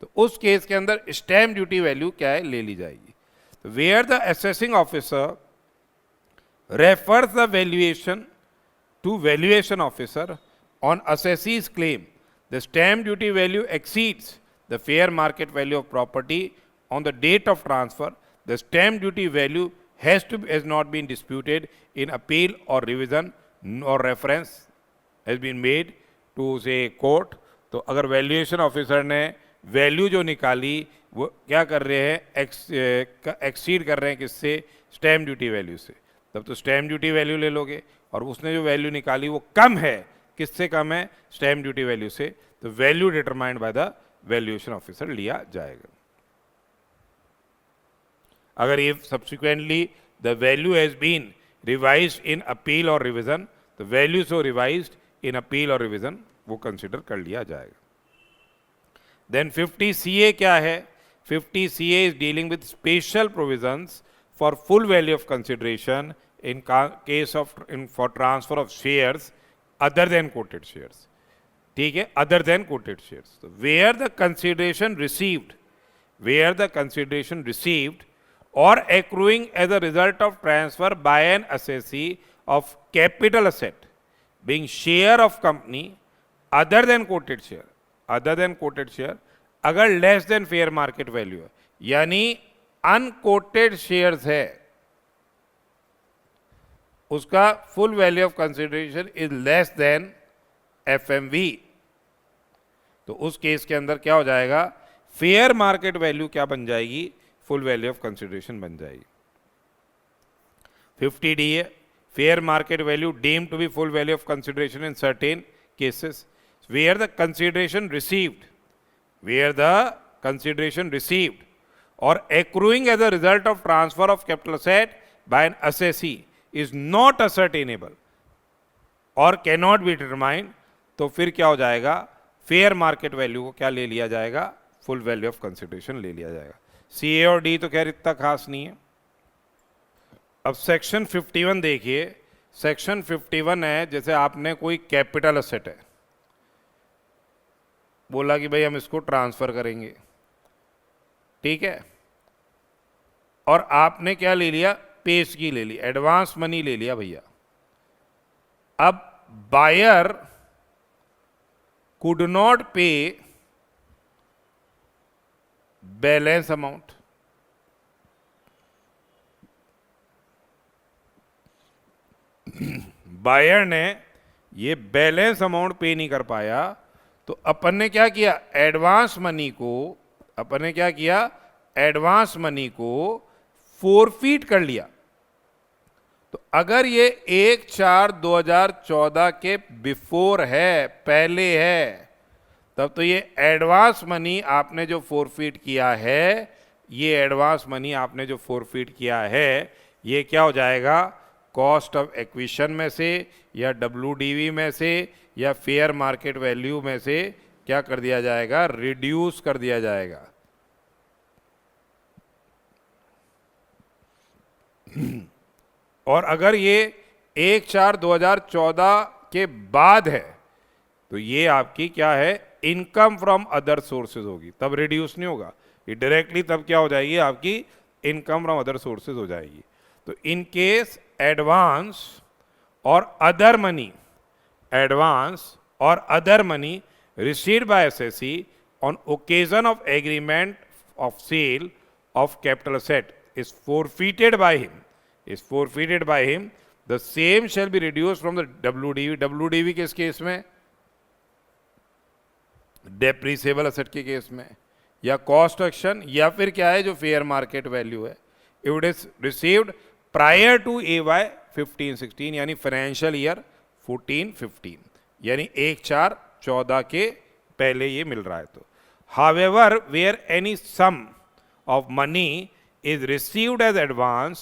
तो उस केस के अंदर स्टैम्प ड्यूटी वैल्यू क्या है, ले ली जाएगी। Where the assessing officer refers the valuation to valuation officer on assessee's claim, the stamp duty value exceeds the fair market value of property on the date of transfer, the stamp duty value has not been disputed in appeal or revision, or reference has been made to say court। तो अगर वैल्यूएशन ऑफिसर ने वैल्यू जो निकाली वो क्या कर रहे हैं, एक्सीड कर रहे हैं किससे, स्टैम्प ड्यूटी वैल्यू से, तब तो स्टैम्प ड्यूटी वैल्यू ले लोगे। और उसने जो वैल्यू निकाली वो कम है, किससे कम है, स्टैम्प ड्यूटी वैल्यू से, तो value determined by the valuation officer लिया जाएगा। अगर ये subsequently the value has been revised in appeal और रिवीजन, तो value so revised in appeal और रिवीजन वो कंसिडर कर लिया जाएगा। देन 50 CA क्या है, 50 CA is dealing with special provisions for full value of consideration in case of for transfer of shares other than quoted shares, ठीक है, other than quoted shares। so where the consideration received or accruing as a result of transfer by an assessee of capital asset being share of company other than quoted share, अगर less than fair market value है, यानी अनकोटेड शेयर्स है, उसका full value of consideration is less than FMV, तो उस केस के अंदर क्या हो जाएगा, फेयर मार्केट वैल्यू क्या बन जाएगी, फुल वैल्यू ऑफ कंसिडरेशन बन जाएगी। 50D है, fair market value deemed to be full value of consideration in certain cases where the consideration received or accruing as a result of transfer of capital asset by an assessee is not ascertainable or cannot be determined, तो फिर क्या हो जाएगा, फेयर मार्केट वैल्यू को क्या ले लिया जाएगा, फुल वैल्यू ऑफ कंसिडरेशन ले लिया जाएगा। CA और D तो खैर इतना खास नहीं है। अब सेक्शन 51 देखिए, सेक्शन 51 है, जैसे आपने कोई कैपिटल असेट है, बोला कि भाई हम इसको ट्रांसफर करेंगे, ठीक है, और आपने क्या ले लिया, पेशगी ले ली, एडवांस मनी ले लिया भैया। अब बायर कुड नॉट पे बैलेंस अमाउंट, बायर ने ये बैलेंस अमाउंट पे नहीं कर पाया, तो अपन ने क्या किया, एडवांस मनी को, अपन ने क्या किया, एडवांस मनी को फोरफीट कर लिया। तो अगर ये 1/4/2014 के बिफोर है, पहले है, तब तो ये एडवांस मनी आपने जो फोरफीट किया है, ये एडवांस मनी आपने जो फोरफीट किया है, ये क्या हो जाएगा, कॉस्ट ऑफ एक्विजिशन में से या WDV में से या फेयर मार्केट वैल्यू में से क्या कर दिया जाएगा, रिड्यूस कर दिया जाएगा। और अगर ये 1/4/2014 के बाद है, तो ये आपकी क्या है, इनकम फ्रॉम अदर सोर्सेज होगी, तब रिड्यूस नहीं होगा, ये डायरेक्टली तब क्या हो जाएगी, आपकी इनकम फ्रॉम अदर सोर्सेज हो जाएगी। तो इन केस एडवांस और अदर मनी, एडवांस और other money received by assessee on occasion of agreement of sale of capital asset is forfeited by him, is forfeited by him, the same shall be reduced from the WDV। WDV किस केस में, डेप्रीसेबल असेट के केस में, या कॉस्ट एक्शन, या फिर क्या है जो फेयर मार्केट वैल्यू है, it is received prior to AY 15-16, यानी फाइनेंशियल ईयर 14-15, यानी 1/4/14 के पहले ये मिल रहा है। तो however where any sum of money is received as advance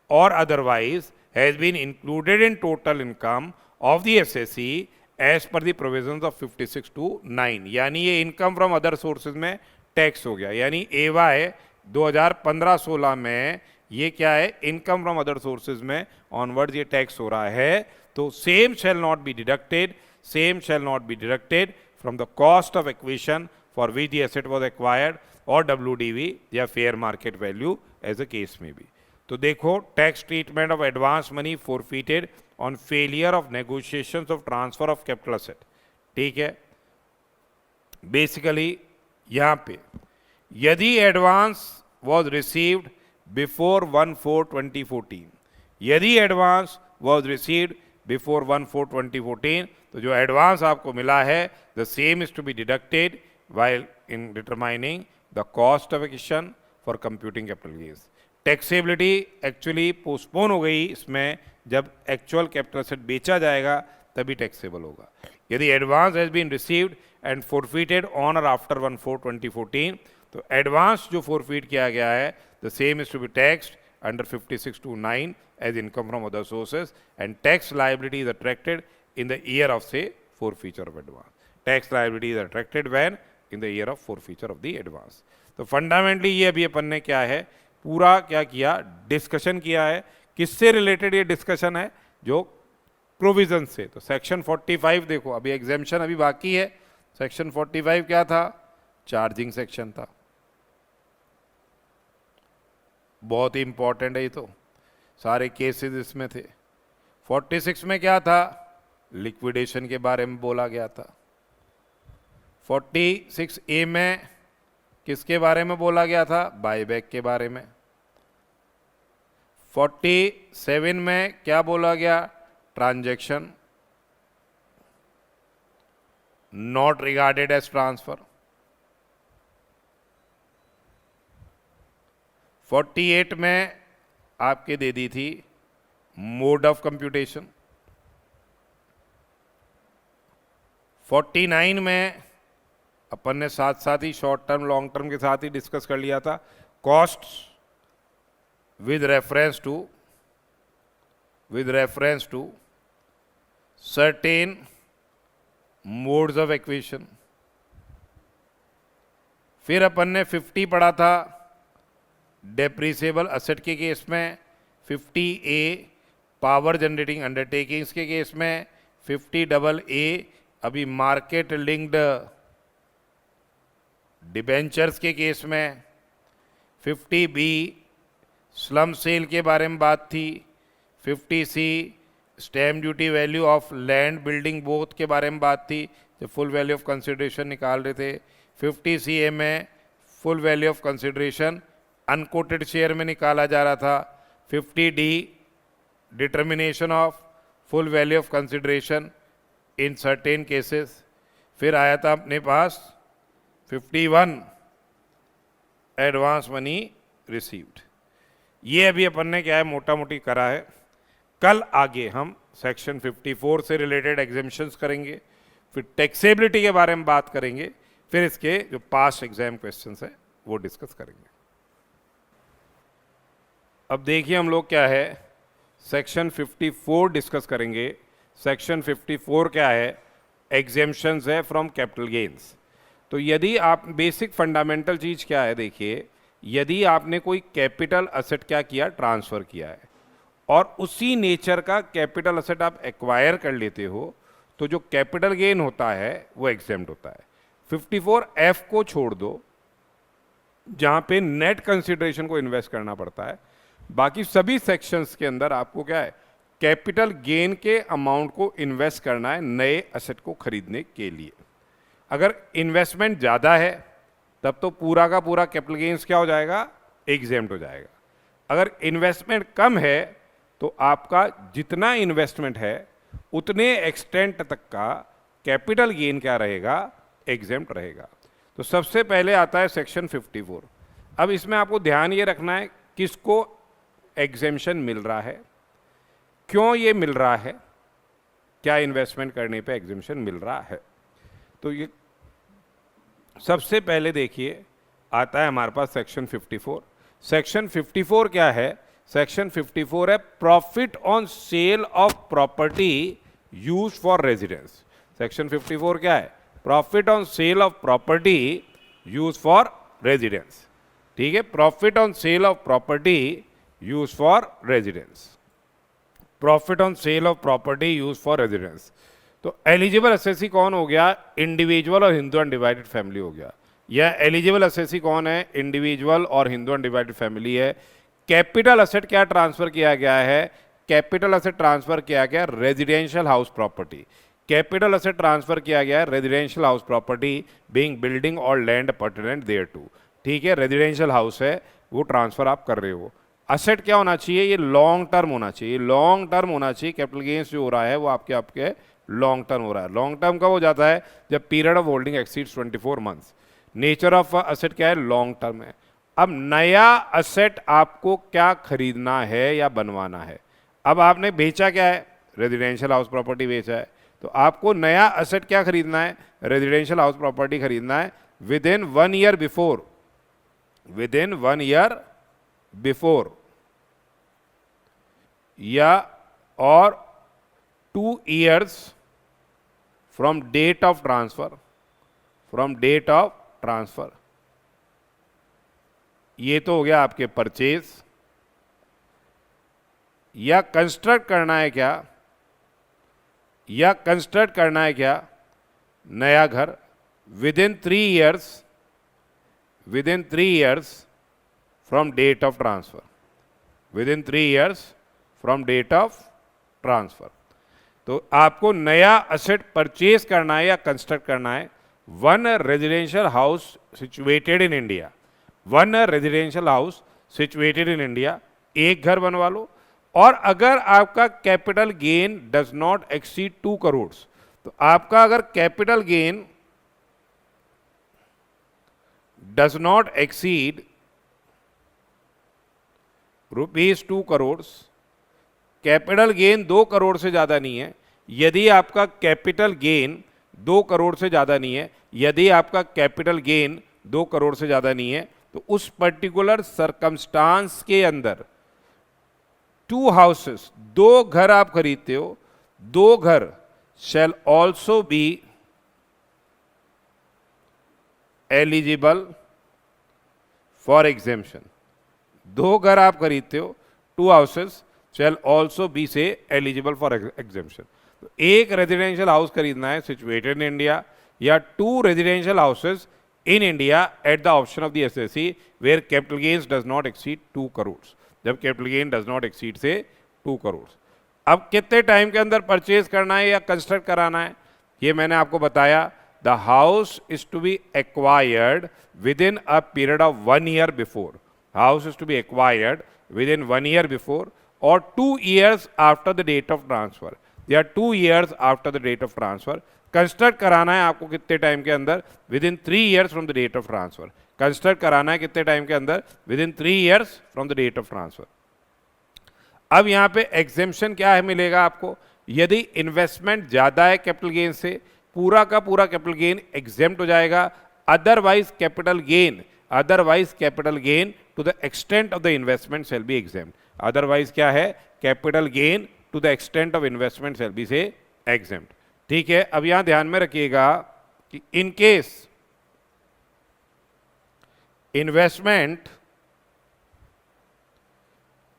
or otherwise has been included in total income of the SSE as per the provisions of 56(2)(9, यानी ये इनकम फ्रॉम अदर सोर्सेज में टैक्स हो गया, यानी AY 2015-16 में ये क्या है, इनकम फ्रॉम अदर सोर्सेज में ऑनवर्ड्स ये टैक्स हो रहा है। तो same shall not be deducted, same shall not be deducted from the cost of acquisition for which the asset was acquired और WDV या fair market value as a case में भी। तो देखो, tax treatment of advance money फोरफीटेड on failure of negotiations of transfer of capital asset, ठीक है। बेसिकली यहां पे यदि एडवांस वाज रिसीव्ड बिफोर 1/4/2014, यदि एडवांस वाज रिसीव्ड बिफोर 1/4/2014, तो जो एडवांस आपको मिला है, the same is to be deducted while in determining the cost of acquisition for computing capital gains। Taxability actually postpone हो गई इसमें, जब एक्चुअल कैपिटल असेट बेचा जाएगा तभी टैक्सेबल होगा। यदि advance has been received and forfeited on और आफ्टर 1/4/2014, तो एडवांस जो फोरफीट किया गया है, the same is to be taxed under 56(2)(9 as income from other sources, and tax liability is attracted in the year of से forfeiture of advance. Tax liability is attracted when in the year of forfeiture of the advance. तो फंडामेंटली ये अभी अपन ने क्या है, पूरा क्या किया, डिस्कशन किया है। किससे रिलेटेड ये डिस्कशन है, जो प्रोविजन से। तो सेक्शन 45 देखो, अभी एग्जेम्पशन अभी बाकी है। सेक्शन 45 क्या था, चार्जिंग सेक्शन था, बहुत ही इंपॉर्टेंट है ये, तो सारे केसेस इसमें थे। 46 में क्या था, लिक्विडेशन के बारे में बोला गया था। 46A में किसके बारे में बोला गया था, बायबैक के बारे में। 47 में क्या बोला गया, transaction not regarded as transfer. 48 में आपके दे दी थी मोड ऑफ कंप्यूटेशन। 49 में अपन ने साथ साथ ही शॉर्ट टर्म लॉन्ग टर्म के साथ ही डिस्कस कर लिया था, cost with reference to certain modes of acquisition. फिर अपन ने 50 पढ़ा था डेप्रीसेबल असेट के केस में, 50A पावर जनरेटिंग अंडरटेकिंग्स के केस में, 50AA अभी मार्केट लिंक्ड डिबेंचर्स के केस में, 50B स्लम सेल के बारे में बात थी, 50C stamp duty value of land building both के बारे में बात थी जब फुल वैल्यू ऑफ कंसिडरेशन निकाल रहे थे, 50CA में full value of consideration unquoted share में निकाला जा रहा था, 50D determination of full value of consideration in certain cases. फिर आया था अपने पास 51 एडवांस मनी रिसीव्ड। ये अभी अपन ने क्या है मोटा मोटी करा है। कल आगे हम सेक्शन 54 से रिलेटेड एग्जेम्पशंस करेंगे, फिर टैक्सेबिलिटी के बारे में बात करेंगे, फिर इसके जो पास्ट एग्जाम क्वेश्चंस है वो डिस्कस करेंगे। अब देखिए हम लोग क्या है सेक्शन 54 डिस्कस करेंगे। सेक्शन 54 क्या है? एग्जेम्पशंस है फ्रॉम कैपिटल गेन्स। तो यदि आप बेसिक फंडामेंटल चीज़ क्या है, देखिए यदि आपने कोई कैपिटल असेट क्या किया, ट्रांसफ़र किया है, और उसी नेचर का कैपिटल असेट आप एक्वायर कर लेते हो, तो जो कैपिटल गेन होता है वो एग्जेम्प्ट होता है। 54F को छोड़ दो जहाँ पे नेट कंसिडरेशन को इन्वेस्ट करना पड़ता है, बाकी सभी सेक्शंस के अंदर आपको क्या है कैपिटल गेन के अमाउंट को इन्वेस्ट करना है नए असेट को खरीदने के लिए। अगर इन्वेस्टमेंट ज़्यादा है तब तो पूरा का पूरा कैपिटल गेन्स क्या हो जाएगा, एग्जेम्प्ट हो जाएगा। अगर इन्वेस्टमेंट कम है तो आपका जितना इन्वेस्टमेंट है उतने एक्सटेंट तक का कैपिटल गेन क्या रहेगा, एग्जेम्प्ट रहेगा। तो सबसे पहले आता है सेक्शन 54। अब इसमें आपको ध्यान ये रखना है किसको एग्जेम्पशन मिल रहा है, क्यों ये मिल रहा है, क्या इन्वेस्टमेंट करने पे एग्जेम्पशन मिल रहा है। तो ये सबसे पहले देखिए आता है हमारे पास सेक्शन 54। सेक्शन 54 क्या है? सेक्शन 54 है profit on sale of property use for residence. Section 54 क्या है? Profit on sale of property use for residence. ठीक है, profit on sale of property use for residence. Profit on sale of property use for residence. तो एलिजिबल असेसी कौन हो गया? इंडिविजुअल और हिंदू अनडिवाइडेड फैमिली हो गया। यह एलिजिबल असेसी कौन है? इंडिविजुअल और हिंदू अनडिवाइडेड फैमिली है। कैपिटल असेट क्या ट्रांसफर किया गया है? कैपिटल असेट ट्रांसफर किया गया residential house property. Capital asset transfer किया गया है residential house property being building और लैंड पर्टिनेंट देयर टू। ठीक है, रेजिडेंशियल हाउस है वो ट्रांसफर आप कर रहे हो। असेट क्या होना चाहिए? ये लॉन्ग टर्म होना चाहिए, लॉन्ग टर्म होना चाहिए। कैपिटल गेन्स जो हो रहा है वो आपके लॉन्ग टर्म हो रहा है। लॉन्ग टर्म कब हो जाता है? जब period of holding exceeds 24 months. Nature of asset क्या है? लॉन्ग टर्म है। अब नया असेट आपको क्या खरीदना है या बनवाना है? अब आपने बेचा क्या है? रेजिडेंशियल हाउस प्रॉपर्टी बेचा है, तो आपको नया असेट क्या खरीदना है? रेजिडेंशियल हाउस प्रॉपर्टी खरीदना है within 1 year before, within 1 year before या और 2 years from date of transfer, from date of transfer. ये तो हो गया आपके परचेज। या कंस्ट्रक्ट करना है क्या? या कंस्ट्रक्ट करना है क्या नया घर within 3 years, within 3 years from date of transfer, within 3 years from date of transfer. तो आपको नया असेट परचेज करना है या कंस्ट्रक्ट करना है। 1 residential house situated in India, 1 residential house situated in India, एक घर बनवा लो। और अगर आपका capital gain does not exceed 2 crore, तो आपका अगर capital gain does not exceed ₹2 crore, capital gain 2 crore से ज्यादा नहीं है, यदि आपका कैपिटल गेन 2 करोड़ से ज्यादा नहीं है, यदि आपका कैपिटल गेन 2 करोड़ से ज्यादा नहीं है, तो उस पर्टिकुलर सरकमस्टांस के अंदर 2 हाउसेस, 2 घर आप खरीदते हो, 2 घर shall also be eligible for exemption. 2 घर आप खरीदते हो, 2 houses shall also be say eligible for exemption. तो एक रेजिडेंशियल हाउस खरीदना है सिचुएटेड इन इंडिया, या 2 residential houses in India at the option of the SSC where capital gains does not exceed 2 crore, जब capital gain does not exceed से 2 करोड़। अब कितने टाइम के अंदर परचेज करना है या कंस्ट्रक्ट कराना है, ये मैंने आपको बताया। The house is to be acquired within a period of 1 year before, house is to be acquired within 1 year before और 2 years after the date of transfer, या 2 years after the date of transfer. Construct कराना है आपको कितने टाइम के अंदर, within 3 years from the date of transfer. Construct कराना है कितने टाइम के अंदर, within 3 years from the date of transfer. अब यहाँ पे एग्जेम्पशन क्या है मिलेगा आपको, यदि इन्वेस्टमेंट ज्यादा है कैपिटल गेन से, पूरा का पूरा कैपिटल गेन एग्जेम्प्ट हो जाएगा। Otherwise capital gain to the extent of the investment shall be exempt. Otherwise क्या है, capital gain to the extent of investment shall be से एग्जेम्प्ट। ठीक है, अब यहां ध्यान में रखिएगा कि in case investment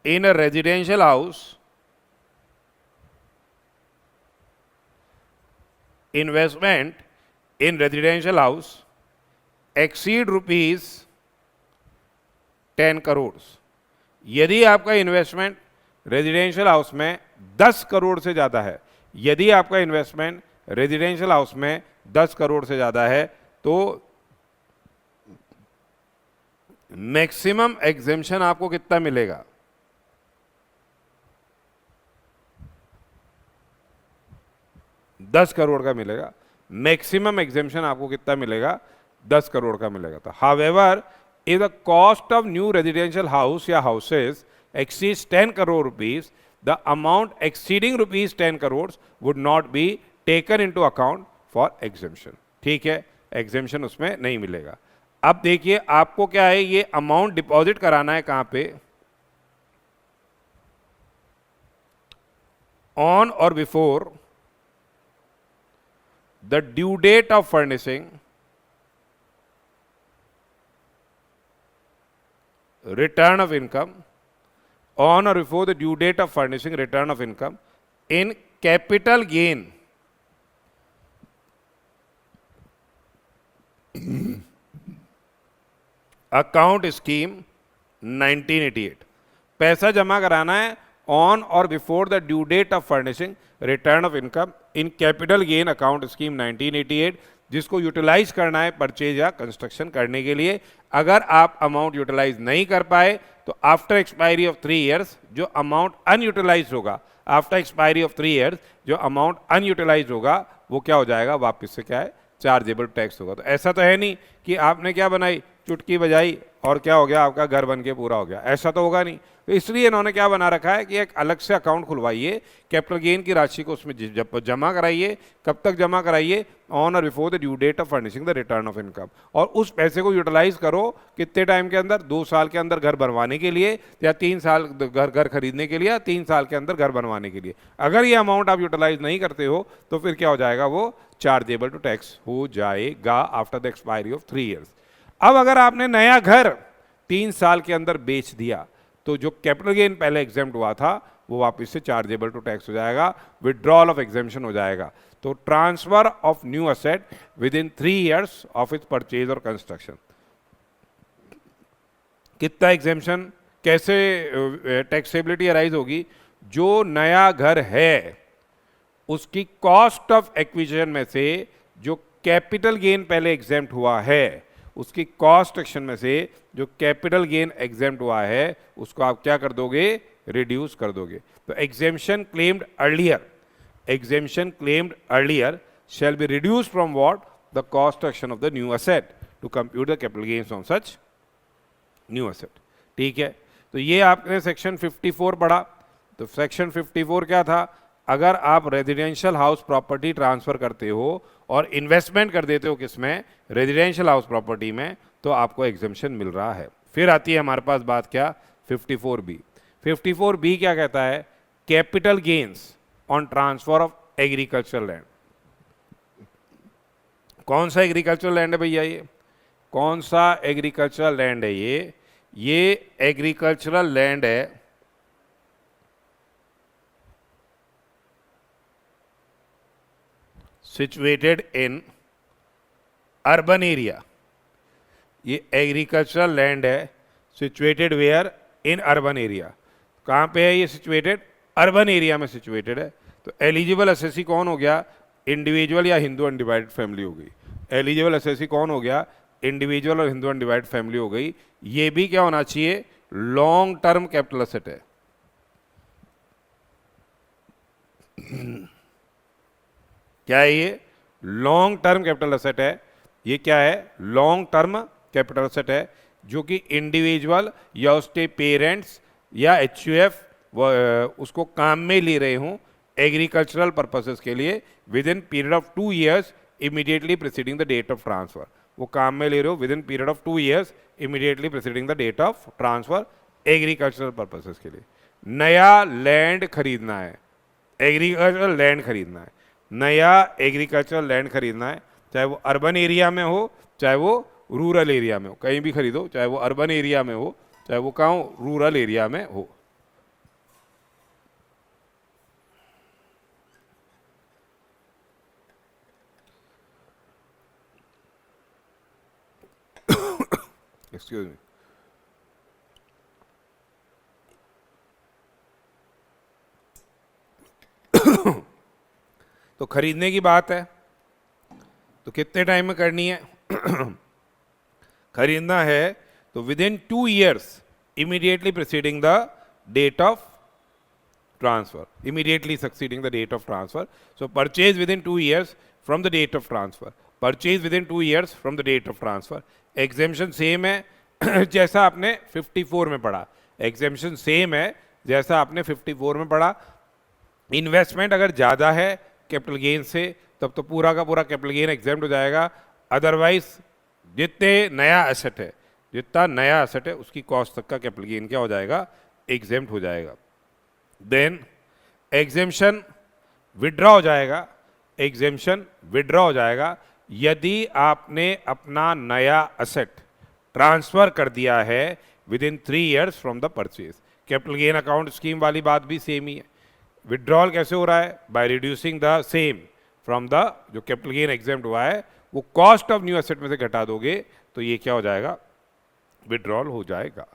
in a residential house, investment in residential house exceed rupees 10 crore, यदि आपका इन्वेस्टमेंट रेजिडेंशियल हाउस में 10 करोड़ से ज़्यादा है, यदि आपका इन्वेस्टमेंट रेजिडेंशियल हाउस में 10 करोड़ से ज़्यादा है, तो मैक्सिमम एग्जेम्पशन आपको कितना मिलेगा, 10 करोड़ का मिलेगा। मैक्सिमम एग्जेम्पशन आपको कितना मिलेगा, 10 करोड़ का मिलेगा। तो however if the cost of new residential house या houses exceeds 10 crore rupees, the amount exceeding rupees 10 crore would not be taken into account for exemption. ठीक है, एग्जेम्पशन उसमें नहीं मिलेगा। अब देखिए आपको क्या है, ये अमाउंट डिपॉजिट कराना है कहां पे, ऑन और before the due date of furnishing, return of income, on or before the due date of furnishing, return of income in capital gain account scheme 1988। पैसा जमा कराना है ऑन और before the due date of furnishing, return of income in capital gain account scheme 1988, जिसको यूटिलाइज करना है परचेज या कंस्ट्रक्शन करने के लिए। अगर आप अमाउंट यूटिलाइज नहीं कर पाए तो आफ्टर एक्सपायरी ऑफ 3 years जो अमाउंट अनयूटिलाइज होगा, आफ्टर एक्सपायरी ऑफ 3 years जो अमाउंट अनयूटिलाइज होगा वो क्या हो जाएगा, वापस से क्या है, चार्जेबल टैक्स होगा। तो ऐसा तो है नहीं कि आपने क्या बनाई, चुटकी बजाई और क्या हो गया, आपका घर बन के पूरा हो गया, ऐसा तो होगा नहीं। तो इसलिए इन्होंने क्या बना रखा है कि एक अलग से अकाउंट खुलवाइए, कैपिटल गेन की राशि को उसमें जमा कराइए। कब तक जमा कराइए, ऑन और before the due date of furnishing the return of income, और उस पैसे को यूटिलाइज करो कितने टाइम के अंदर, 2 साल के अंदर घर बनवाने के लिए, या 3 साल घर खरीदने के लिए, या 3 साल के अंदर घर बनवाने के लिए। अगर ये अमाउंट आप यूटिलाइज नहीं करते हो तो फिर क्या हो जाएगा, वो चार्जेबल टू टैक्स हो जाएगा after the expiry of 3 years। अब अगर आपने नया घर 3 साल के अंदर बेच दिया तो जो कैपिटल गेन पहले एग्जेम्प्ट हुआ था वो वापस से चार्जेबल टू टैक्स हो जाएगा, विड्रॉल ऑफ एग्जेम्पशन हो जाएगा। तो transfer of new asset with in 3 years of its purchase और कंस्ट्रक्शन, कितना एग्जेम्पशन, कैसे टैक्सेबिलिटी अराइज होगी, जो नया घर है उसकी कॉस्ट ऑफ एक्विजिशन में से जो कैपिटल गेन पहले एग्जेम्प्ट हुआ है, उसकी कॉस्ट सेक्शन में से जो कैपिटल गेन एग्जेम्प्ट हुआ है उसको आप क्या कर दोगे, रिड्यूस कर दोगे। तो exemption claimed earlier shall be reduce from what, the cost section of the new asset to compute the capital gains on such new asset. ठीक है, तो ये आपने सेक्शन 54 पढ़ा। तो सेक्शन 54 क्या था, अगर आप रेजिडेंशियल हाउस प्रॉपर्टी ट्रांसफर करते हो और इन्वेस्टमेंट कर देते हो किसमें, रेजिडेंशियल हाउस प्रॉपर्टी में, तो आपको एग्जेम्पशन मिल रहा है। फिर आती है हमारे पास बात क्या, 54B। 54B क्या कहता है, capital gains on transfer of agricultural land. कौन सा एग्रीकल्चरल लैंड है भैया, ये कौन सा एग्रीकल्चरल लैंड है, ये एग्रीकल्चरल लैंड है सिचुएटेड इन अर्बन एरिया, ये एग्रीकल्चरल लैंड है, situated where in urban area, कहाँ पे है ये सिचुएटेड, अर्बन एरिया में सिचुएटेड है। तो एलिजिबल एसएससी कौन हो गया, इंडिविजुअल या हिंदू अनडिवाइडेड फैमिली हो गई। एलिजिबल एसएससी कौन हो गया, इंडिविजुअल और हिंदू अनडिवाइडेड फैमिली हो गई। ये भी क्या होना चाहिए, लॉन्ग टर्म कैपिटल एसेट है। क्या है ये, लॉन्ग टर्म कैपिटल एसेट है। ये क्या है, लॉन्ग टर्म कैपिटल एसेट है, जो कि इंडिविजुअल या उसके पेरेंट्स या एचयूएफ उसको काम में ले रहे हूं एग्रीकल्चरल पर्पसेस के लिए within period of 2 years immediately preceding the date of transfer. वो काम में ले रहे हो within period of 2 years immediately preceding the date of transfer agricultural purposes के लिए। नया लैंड खरीदना है, एग्रीकल्चरल लैंड खरीदना है, नया एग्रीकल्चरल लैंड खरीदना है, चाहे वो अर्बन एरिया में हो चाहे वो रूरल एरिया में हो, कहीं भी खरीदो, चाहे वो अर्बन एरिया में हो चाहे वो कहाँ हो, रूरल एरिया में हो। Excuse me. तो खरीदने की बात है तो कितने टाइम में करनी है खरीदना है तो within 2 years immediately preceding the date of transfer, immediately succeeding the date of transfer. So purchase within 2 years from the date of transfer, purchase within 2 years from the date of transfer. Exemption same है जैसा आपने 54 में पढ़ा, एग्जेम्पशन सेम है जैसा आपने 54 में पढ़ा। इन्वेस्टमेंट अगर ज़्यादा है कैपिटल गेन से तब तो पूरा का पूरा कैपिटल गेन एग्जेम्प्ट हो जाएगा, अदरवाइज जितने नया एसेट है, जितना नया एसेट है उसकी कॉस्ट तक का कैपिटल गेन क्या हो जाएगा, एग्जेम्प्ट हो जाएगा। देन एग्जेम्पशन विड्रॉ हो जाएगा, एग्जेम्पशन विड्रॉ हो जाएगा यदि आपने अपना नया एसेट ट्रांसफर कर दिया है within 3 years from the purchase. Capital gain account scheme वाली बात भी सेम ही है। विड्रॉल कैसे हो रहा है, by reducing the same from the, जो कैपिटल गेन एग्जेम्प्ट हुआ है वो कॉस्ट ऑफ न्यू एसेट में से घटा दोगे तो ये क्या हो जाएगा, विड्रॉल हो जाएगा।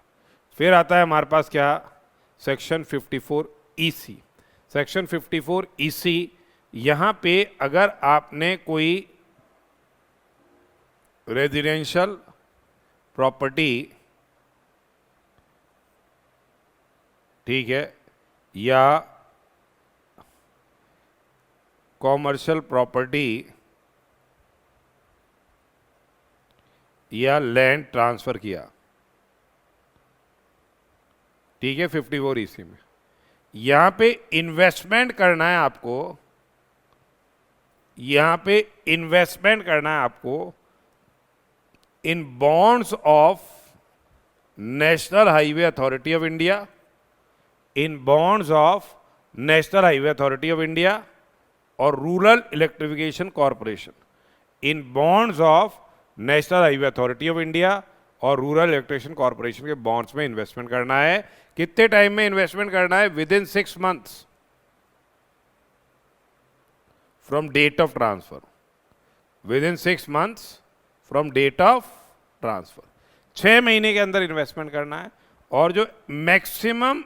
फिर आता है हमारे पास क्या, सेक्शन 54 EC। सेक्शन 54 EC, यहाँ पे अगर आपने कोई रेजिडेंशियल प्रॉपर्टी, ठीक है, या कॉमर्शियल प्रॉपर्टी या लैंड ट्रांसफर किया, ठीक है, 54 EC में यहां पे इन्वेस्टमेंट करना है आपको, यहां पे इन्वेस्टमेंट करना है आपको in bonds of National Highway Authority of India, in bonds of National Highway Authority of India और Rural Electrification Corporation, in bonds of National Highway Authority of India और रूरल इलेक्ट्रिफिकेशन कॉरपोरेशन के बॉन्ड्स में इन्वेस्टमेंट करना है। कितने टाइम में इन्वेस्टमेंट करना है, within 6 months from date of transfer, within 6 months from date of transfer. 6 महीने के अंदर इन्वेस्टमेंट करना है। और जो मैक्सिमम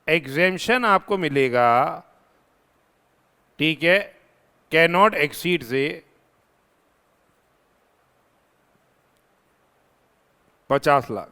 एग्जेम्पशन आपको मिलेगा, ठीक है, कैन नॉट एक्सीड से 50 लाख,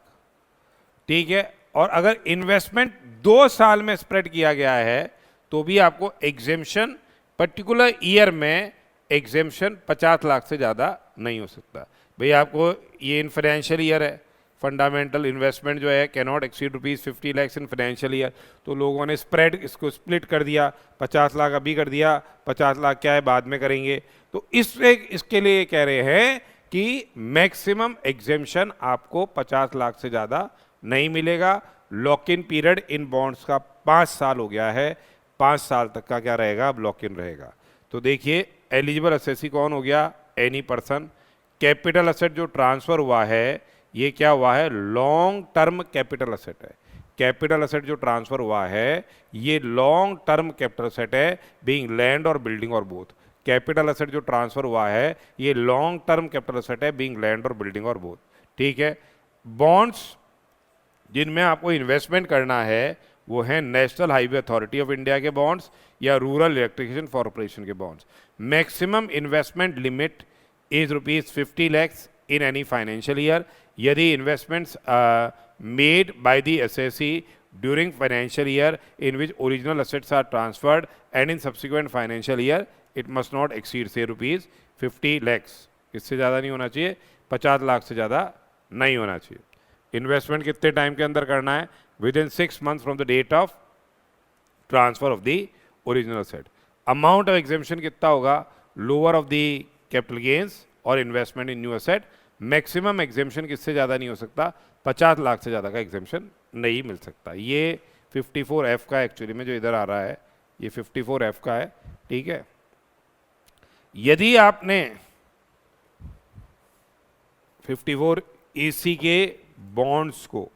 ठीक है। और अगर इन्वेस्टमेंट 2 साल में स्प्रेड किया गया है तो भी आपको एग्जेम्पशन पर्टिकुलर ईयर में एग्जेम्पशन 50 लाख से ज़्यादा नहीं हो सकता। भाई आपको ये इन फाइनेंशियल ईयर है, फंडामेंटल इन्वेस्टमेंट जो है can not exceed ₹50 lakhs in financial year, तो लोगों ने स्प्रेड इसको स्प्लिट कर दिया, 50 लाख अभी कर दिया, 50 लाख क्या है बाद में करेंगे। तो इसके लिए कह रहे हैं कि मैक्सिमम एग्जेम्पशन आपको 50 लाख से ज़्यादा नहीं मिलेगा। Lock in period in bonds का 5 साल हो गया है, 5 साल तक का क्या रहेगा, अब लॉक इन रहेगा। तो देखिए एलिजिबल एसएससी कौन हो गया, एनी पर्सन। कैपिटल एसेट जो ट्रांसफर हुआ है ये क्या हुआ है, लॉन्ग टर्म कैपिटल एसेट है। कैपिटल एसेट जो ट्रांसफर हुआ है ये लॉन्ग टर्म कैपिटल एसेट है, बीइंग लैंड और बिल्डिंग और बोथ। कैपिटल असेट जो ट्रांसफर हुआ है ये लॉन्ग टर्म कैपिटल असेट है, बीइंग लैंड और बिल्डिंग और बोथ, ठीक है। बॉन्ड्स जिनमें आपको इन्वेस्टमेंट करना है वो है National Highway Authority of India के बॉन्ड्स या रूरल इलेक्ट्रिफिकेशन कॉर्पोरेशन के bonds. Maximum investment limit is ₹50 lakhs in any financial year. यदि investments made by the SSC during financial year in which original assets are transferred and in subsequent financial year it must not exceed से ₹50 lakhs। इससे ज़्यादा नहीं होना चाहिए, 50 लाख से ज़्यादा नहीं होना चाहिए। इन्वेस्टमेंट कितने टाइम के अंदर करना है? Within 6 months from the date of transfer of the original asset. Amount of exemption कितना होगा? Lower of the capital gains और investment in new asset. Maximum exemption किससे ज़्यादा नहीं हो सकता? 50 लाख से ज़्यादा का एग्जेम्पशन नहीं मिल सकता। ये 54F का एक्चुअली में जो इधर आ रहा है ये 54F का है, ठीक है। यदि आपने 54EC के बॉन्ड्स को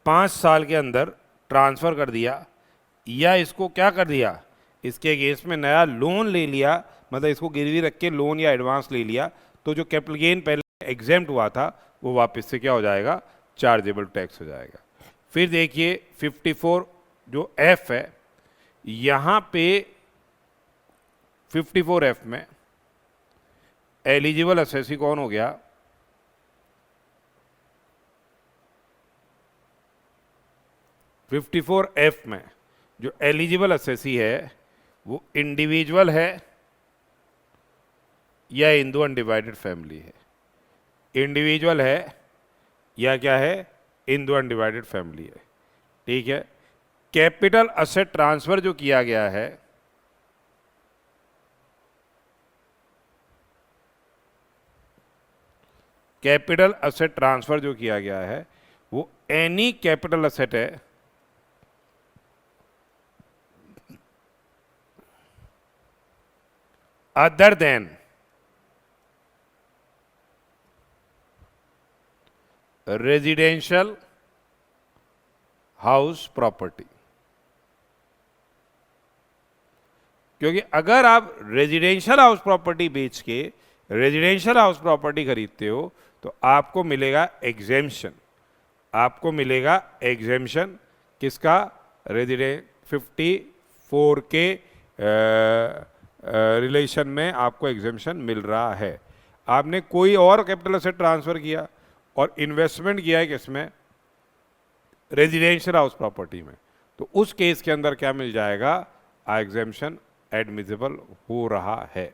5 साल के अंदर ट्रांसफर कर दिया या इसको क्या कर दिया, इसके अगेंस्ट में नया लोन ले लिया, मतलब इसको गिरवी रख के लोन या एडवांस ले लिया, तो जो कैपिटल गेन पहले एग्जेम्प्ट हुआ था वो वापस से क्या हो जाएगा? चार्जेबल टैक्स हो जाएगा। फिर देखिए 54 जो F है, यहाँ पे 54F में एलिजिबल असेसी कौन हो गया? (54F) में जो एलिजिबल असेसी है वो इंडिविजुअल है या हिंदू अनडिवाइडेड फैमिली है? इंडिविजुअल है या क्या है? हिंदू अनडिवाइडेड फैमिली है, ठीक है। कैपिटल असेट ट्रांसफर जो किया गया है कैपिटल असेट ट्रांसफर जो किया गया है वो एनी कैपिटल असेट है other than residential house property. क्योंकि अगर आप रेजिडेंशियल हाउस प्रॉपर्टी बेच के रेजिडेंशियल हाउस प्रॉपर्टी खरीदते हो तो आपको मिलेगा एग्जेम्पशन। आपको मिलेगा एग्जेम्पशन किसका? रेजिडेंट 54 के रिलेशन में आपको एग्जेम्पशन मिल रहा है। आपने कोई और कैपिटल असेट ट्रांसफर किया और इन्वेस्टमेंट किया है किसमें? रेजिडेंशियल हाउस प्रॉपर्टी में, तो उस केस के अंदर क्या मिल जाएगा? एग्जेम्पशन एडमिसिबल हो रहा है,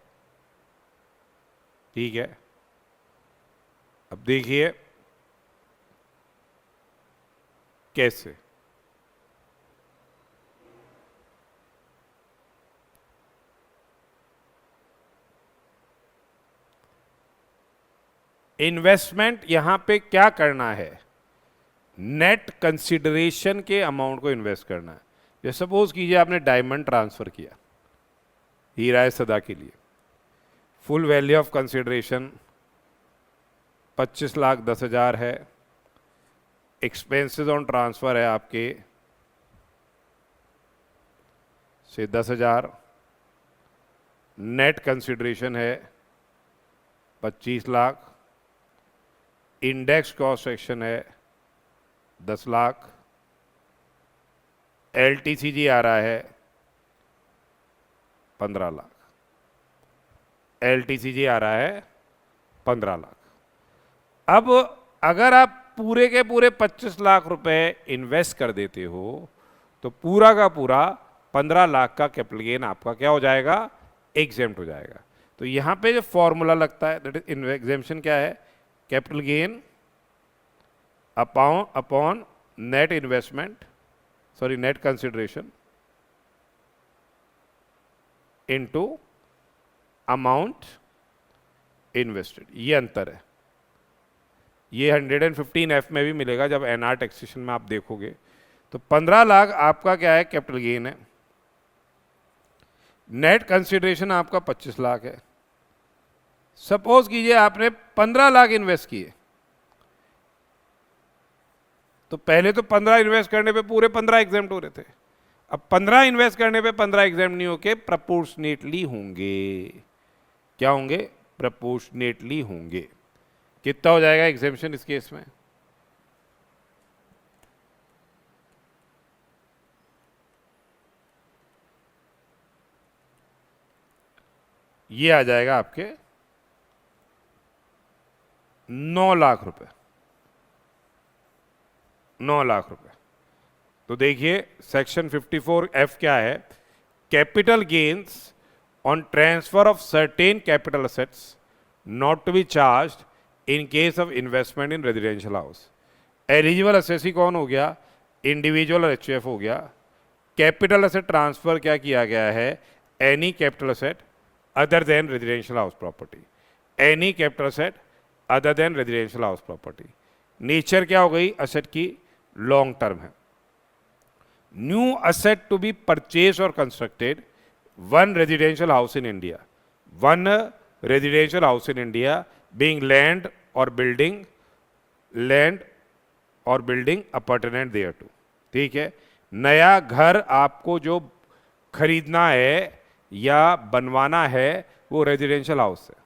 ठीक है। अब देखिए कैसे। इन्वेस्टमेंट यहां पे क्या करना है? नेट कंसिडरेशन के अमाउंट को इन्वेस्ट करना है। जैसे सपोज कीजिए आपने डायमंड ट्रांसफर किया हीरा सदा के लिए, फुल वैल्यू ऑफ कंसिडरेशन 25,10,000 है। एक्सपेंसेस ऑन ट्रांसफर है आपके से 10,000। नेट कंसिडरेशन है 25 लाख। इंडेक्स कॉस्ट सेक्शन है 10 लाख। LTCG आ रहा है 15 लाख। LTCG आ रहा है 15 लाख। अब अगर आप पूरे के पूरे 25 लाख रुपए इन्वेस्ट कर देते हो तो पूरा का पूरा 15 लाख का कैपिटल गेन आपका क्या हो जाएगा? एग्जेम्प्ट हो जाएगा। तो यहां पे जो फॉर्मूला लगता है दैट इज एग्जेम्पशन क्या है? Capital gain upon net investment, sorry net consideration into amount invested. ये अंतर है। ये 115F में भी मिलेगा जब NR टैक्सेशन में आप देखोगे। तो 15 लाख आपका क्या है? कैपिटल गेन है। नेट कंसिडरेशन आपका 25 लाख है। सपोज कीजिए आपने 15 लाख इन्वेस्ट किए, तो पहले तो 15 इन्वेस्ट करने पे पूरे 15 एग्जेम्प्ट हो रहे थे। अब 15 इन्वेस्ट करने पे 15 एग्जाम नहीं होके प्रपोर्शनेटली होंगे। क्या होंगे? प्रपोर्शनेटली होंगे। कितना हो जाएगा एग्जेम्पशन इस केस में? ये आ जाएगा आपके 9 लाख रुपए। 9 लाख रुपए। तो देखिए सेक्शन 54F क्या है? Capital gains on transfer of certain capital assets not to be charged in case of investment in residential house. Eligible assessee कौन हो गया? इंडिविजुअल और एचयूएफ हो गया। कैपिटल असेट ट्रांसफर क्या किया गया है? Any capital asset other than residential house property. Any capital asset other than residential house property. Nature क्या हो गई असेट की? लॉन्ग टर्म है। New asset to be purchase और constructed, one residential house in India, one residential house in India being land और बिल्डिंग, लैंड और बिल्डिंग अपॉर्टेनेंट देयर टू। ठीक है, नया घर आपको जो खरीदना है या बनवाना है वो रेजिडेंशियल हाउस है।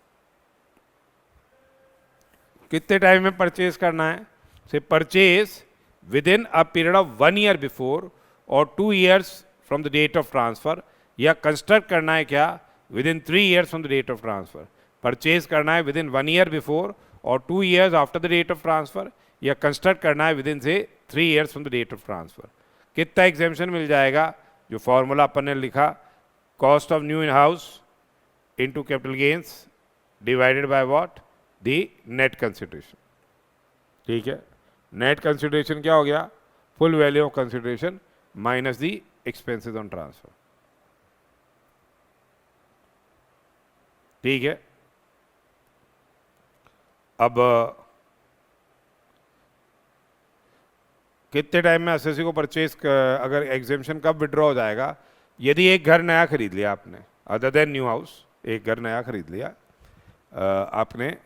कितने टाइम में परचेज करना है? से purchase within a period of 1 year before और 2 years from the date of transfer, या कंस्ट्रक्ट करना है क्या? Within 3 years from the date of transfer. Purchase करना है विद इन 1 ईयर बिफोर और 2 years after the date of transfer, या कंस्ट्रक्ट करना है विद इन से 3 years from the date of transfer. कितना एग्जेम्पशन मिल जाएगा? जो फॉर्मूला अपन ने लिखा, cost of new in house into capital gains divided by what? The net consideration. ठीक है, नेट कंसिडरेशन क्या हो गया? Full value of consideration minus the expenses on transfer. ठीक है, अब कितने टाइम में एसएससी को परचेज, अगर एग्जेम्पशन कब विड्रॉ हो जाएगा? यदि एक घर नया खरीद लिया आपने, अदर देन न्यू हाउस, एक घर नया खरीद लिया, आपने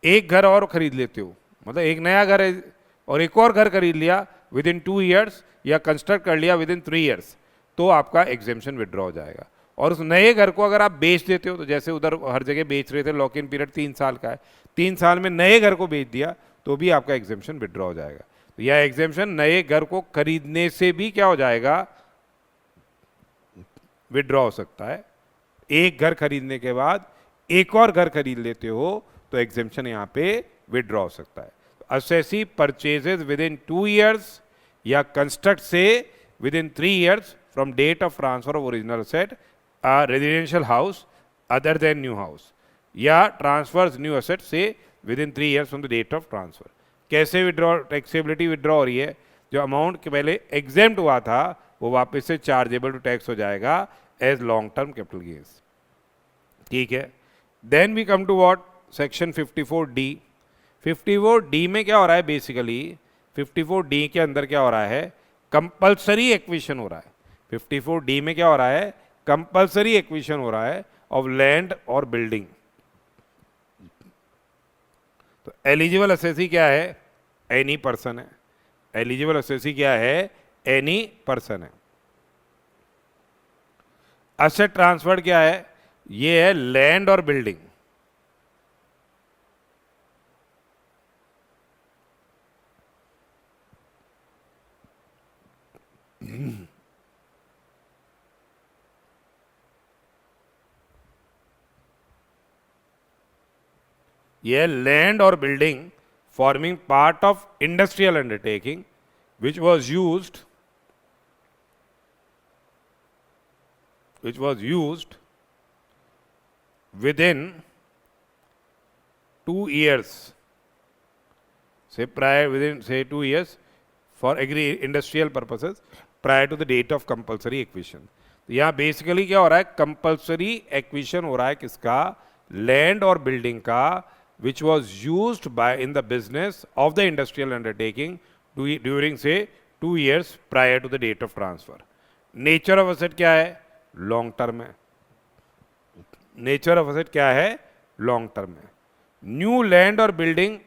एक घर और खरीद लेते हो, मतलब एक नया घर है और एक और घर खरीद लिया विद इन 2 ईयर्स, या कंस्ट्रक्ट कर लिया विद इन 3 ईयर्स, तो आपका एग्जेम्पशन विड्रॉ हो जाएगा। और उस नए घर को अगर आप बेच देते हो, तो जैसे उधर हर जगह बेच रहे थे, लॉक इन पीरियड 3 साल का है, 3 साल में नए घर को बेच दिया तो भी आपका एग्जेम्पशन विड्रॉ हो जाएगा। तो यह एग्जेम्पशन नए घर को खरीदने से भी क्या हो जाएगा? विड्रॉ हो सकता है। एक घर खरीदने के बाद एक और घर खरीद लेते हो तो एग्जेम्पशन यहाँ पे विड्रॉ हो सकता है। Assessee purchases within 2 years या कंस्ट्रक्ट से within 3 years from date of transfer of original asset residential house other than new house, या ट्रांसफर्स न्यू असेट से within 3 years from the date of transfer. कैसे विड्रॉ, टैक्सेबिलिटी विड्रॉ हो रही है? जो अमाउंट के पहले एग्जेम्प्ट हुआ था वो वापस से चार्जेबल टू टैक्स हो जाएगा as long term capital gains. ठीक है, then we come to what? Section 54D। 54D में क्या हो रहा है? बेसिकली 54D के अंदर क्या हो रहा है? कंपल्सरी एक्विजिशन हो रहा है। 54D में क्या हो रहा है? कंपल्सरी एक्विजिशन हो रहा है ऑफ लैंड और बिल्डिंग। तो एलिजिबल असेसी क्या है? एनी पर्सन है। एलिजिबल असेसी क्या है? एनी पर्सन है। असेट ट्रांसफर क्या है? ये है लैंड और बिल्डिंग। ये लैंड और building forming part of industrial undertaking which was used within 2 years, say prior, within say 2 years for industrial purposes prior to the date of compulsory acquisition। तो यहाँ बेसिकली क्या हो रहा है? कंपल्सरी एक्विजिशन हो रहा है किसका? लैंड और बिल्डिंग का, which was used by in the business of the industrial undertaking during say 2 years prior to the date of transfer। Nature of asset क्या है? लॉन्ग टर्म है। नेचर ऑफ असेट क्या है? लॉन्ग टर्म है। न्यू लैंड और building,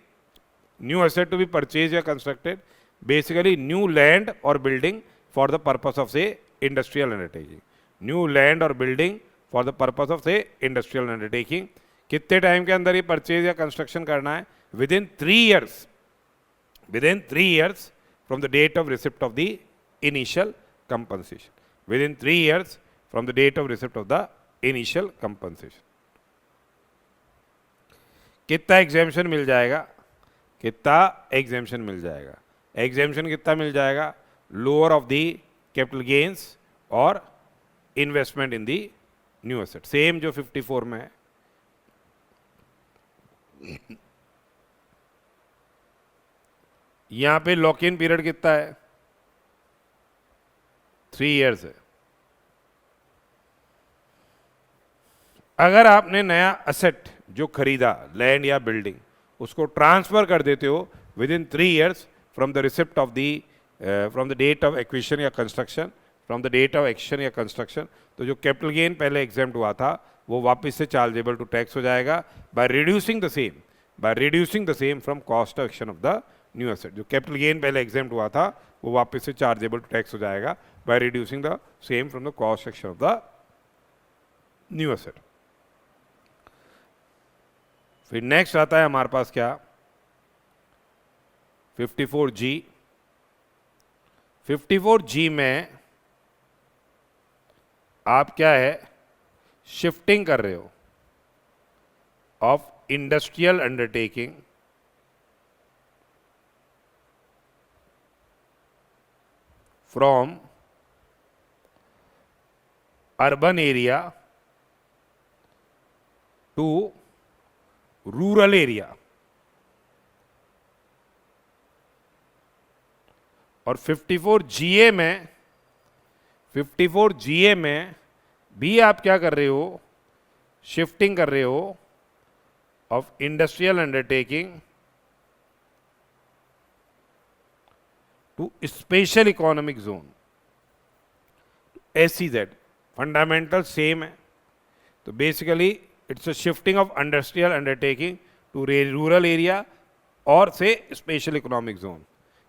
new asset to be purchase या कंस्ट्रक्टेड, बेसिकली न्यू लैंड और building for the purpose of से इंडस्ट्रियल अंडरटेकिंग, न्यू लैंड और building for the purpose of से इंडस्ट्रियल अंडरटेकिंग। कितने टाइम के अंदर ये परचेज या कंस्ट्रक्शन करना है? Within 3 years, within 3 years from the date of receipt of the initial compensation, within 3 years from the date of receipt of the initial compensation। कितना एग्जेम्पशन मिल जाएगा? कितना एग्जेम्पशन मिल जाएगा? एग्जेम्पशन कितना मिल जाएगा? Lower of the capital gains और investment in the new asset, same जो 54 में है। यहां पे लॉक इन पीरियड कितना है? 3 years है। अगर आपने नया असेट जो खरीदा, लैंड या बिल्डिंग, उसको ट्रांसफर कर देते हो within 3 years from the receipt of the from the date of acquisition या construction, from the date of acquisition या कंस्ट्रक्शन, तो जो कैपिटल गेन पहले एग्जेम्प्ट हुआ था वो वापस से चार्जेबल टू टैक्स हो जाएगा by reducing the same from cost of action of the new asset. जो कैपिटल गेन पहले एग्जेम्प्ट हुआ था वो वापस से चार्जेबल टू टैक्स हो जाएगा by reducing the same from the cost section of the new asset. फिर नेक्स्ट आता है हमारे पास क्या? 54G। 54G में आप क्या है? शिफ्टिंग कर रहे हो of industrial undertaking from urban area to rural area. और 54GA में भी आप क्या कर रहे हो? शिफ्टिंग कर रहे हो of industrial undertaking to special economic zone, SEZ। Fundamental same है, तो basically it's a shifting of industrial undertaking to rural area और से स्पेशल इकोनॉमिक जोन।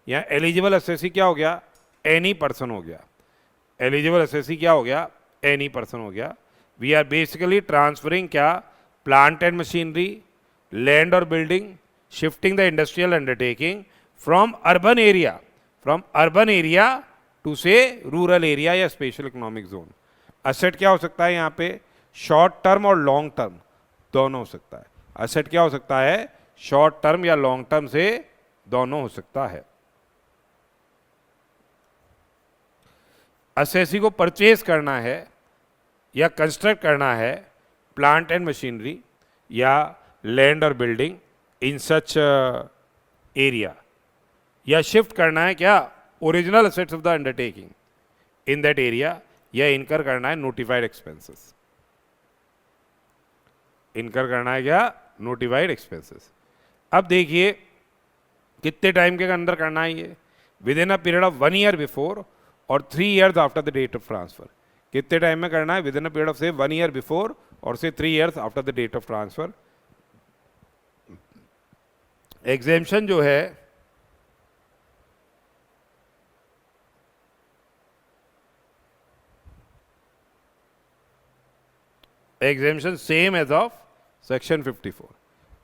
यहाँ एलिजिबल असेसी क्या हो गया? एनी पर्सन हो गया। एलिजिबल असेसी क्या हो गया? एनी पर्सन हो गया। वी आर बेसिकली ट्रांसफरिंग क्या? प्लांट एंड मशीनरी, लैंड और building, shifting the industrial undertaking from urban area to से रूरल एरिया या स्पेशल इकोनॉमिक जोन। असेट क्या हो सकता है यहाँ पे? शॉर्ट टर्म और लॉन्ग टर्म दोनों हो सकता है। असेट क्या हो सकता है? शॉर्ट टर्म या लॉन्ग टर्म से दोनों हो सकता है। असेसी को परचेज करना है या कंस्ट्रक्ट करना है प्लांट एंड मशीनरी या लैंड और बिल्डिंग इन सच एरिया, या शिफ्ट करना है क्या? Original assets of the undertaking in that area, या इनकर करना है नोटिफाइड एक्सपेंसेस। इनकर करना है क्या? Notified expenses. अब देखिए कितने टाइम के अंदर करना है ये? Within a period of 1 year before और 3 years after the date of transfer. कितने टाइम में करना है? Within a period of से 1 year बिफोर और से 3 years after the date of transfer. Exemption जो है exemption same as of section 54.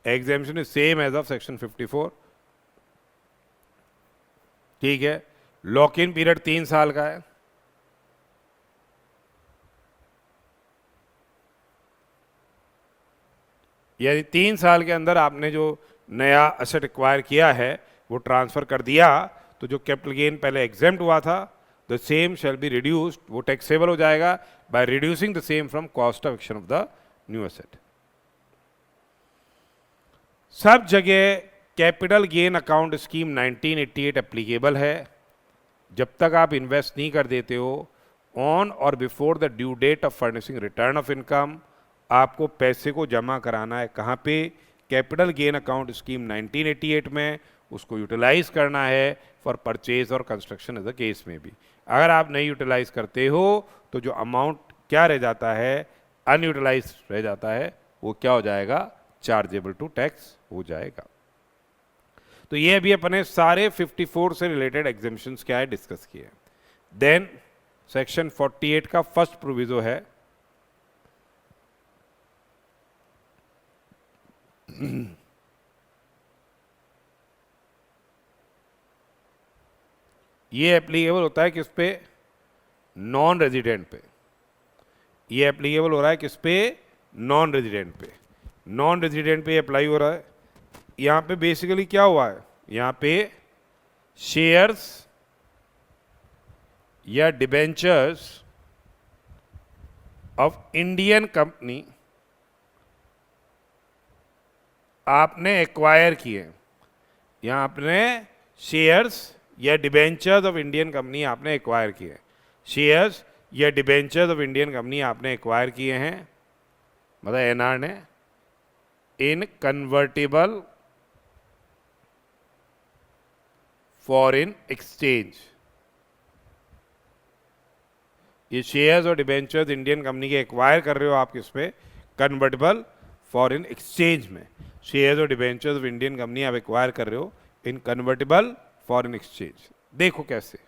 Exemption is same as of section 54। ठीक है। लॉक इन पीरियड 3 साल का है। यानी 3 साल के अंदर आपने जो नया असेट एक्वायर किया है वो ट्रांसफर कर दिया, तो जो कैपिटल गेन पहले एग्जेम्प्ट हुआ था the same shall be reduced, वो टैक्सेबल हो जाएगा by reducing the same from cost of action of the new asset. सब जगह capital gain account scheme 1988 applicable है। जब तक आप इन्वेस्ट नहीं कर देते हो ऑन और before the due date of furnishing return of income, आपको पैसे को जमा कराना है कहाँ पे? कैपिटल गेन अकाउंट स्कीम 1988 में। उसको यूटिलाइज करना है फॉर परचेज और कंस्ट्रक्शन एज अ केस में भी। अगर आप नहीं यूटिलाइज करते हो तो जो अमाउंट क्या रह जाता है? अनयूटिलाइज रह जाता है, वो क्या हो जाएगा? चार्जेबल टू टैक्स हो जाएगा। तो ये अभी अपने सारे 54 से रिलेटेड एग्जेम्पशंस क्या है डिस्कस किए। देन सेक्शन 48 का फर्स्ट प्रोविजो है, ये एप्लीकेबल होता है किस पे? नॉन रेजिडेंट पे। ये एप्लीकेबल हो रहा है किस पे? नॉन रेजिडेंट पे। नॉन रेजिडेंट पे अप्लाई हो रहा है। यहाँ पे बेसिकली क्या हुआ है? यहाँ पे शेयर्स या डिबेंचर्स ऑफ इंडियन कंपनी आपने एक्वायर किए। यहाँ आपने शेयर्स या डिबेंचर्स ऑफ इंडियन कंपनी आपने एक्वायर किए। शेयर्स या डिबेंचर्स ऑफ इंडियन कंपनी आपने एक्वायर किए हैं, मतलब एनआर ने, इन कन्वर्टिबल फॉरेन एक्सचेंज। ये शेयर्स और डिबेंचर्स इंडियन कंपनी के एक्वायर कर रहे हो आप किस पे? कन्वर्टिबल फॉरेन एक्सचेंज में। शेयर्स और डिबेंचर्स ऑफ इंडियन कंपनी आप एक्वायर कर रहे हो इन कन्वर्टिबल फॉरेन एक्सचेंज। देखो कैसे।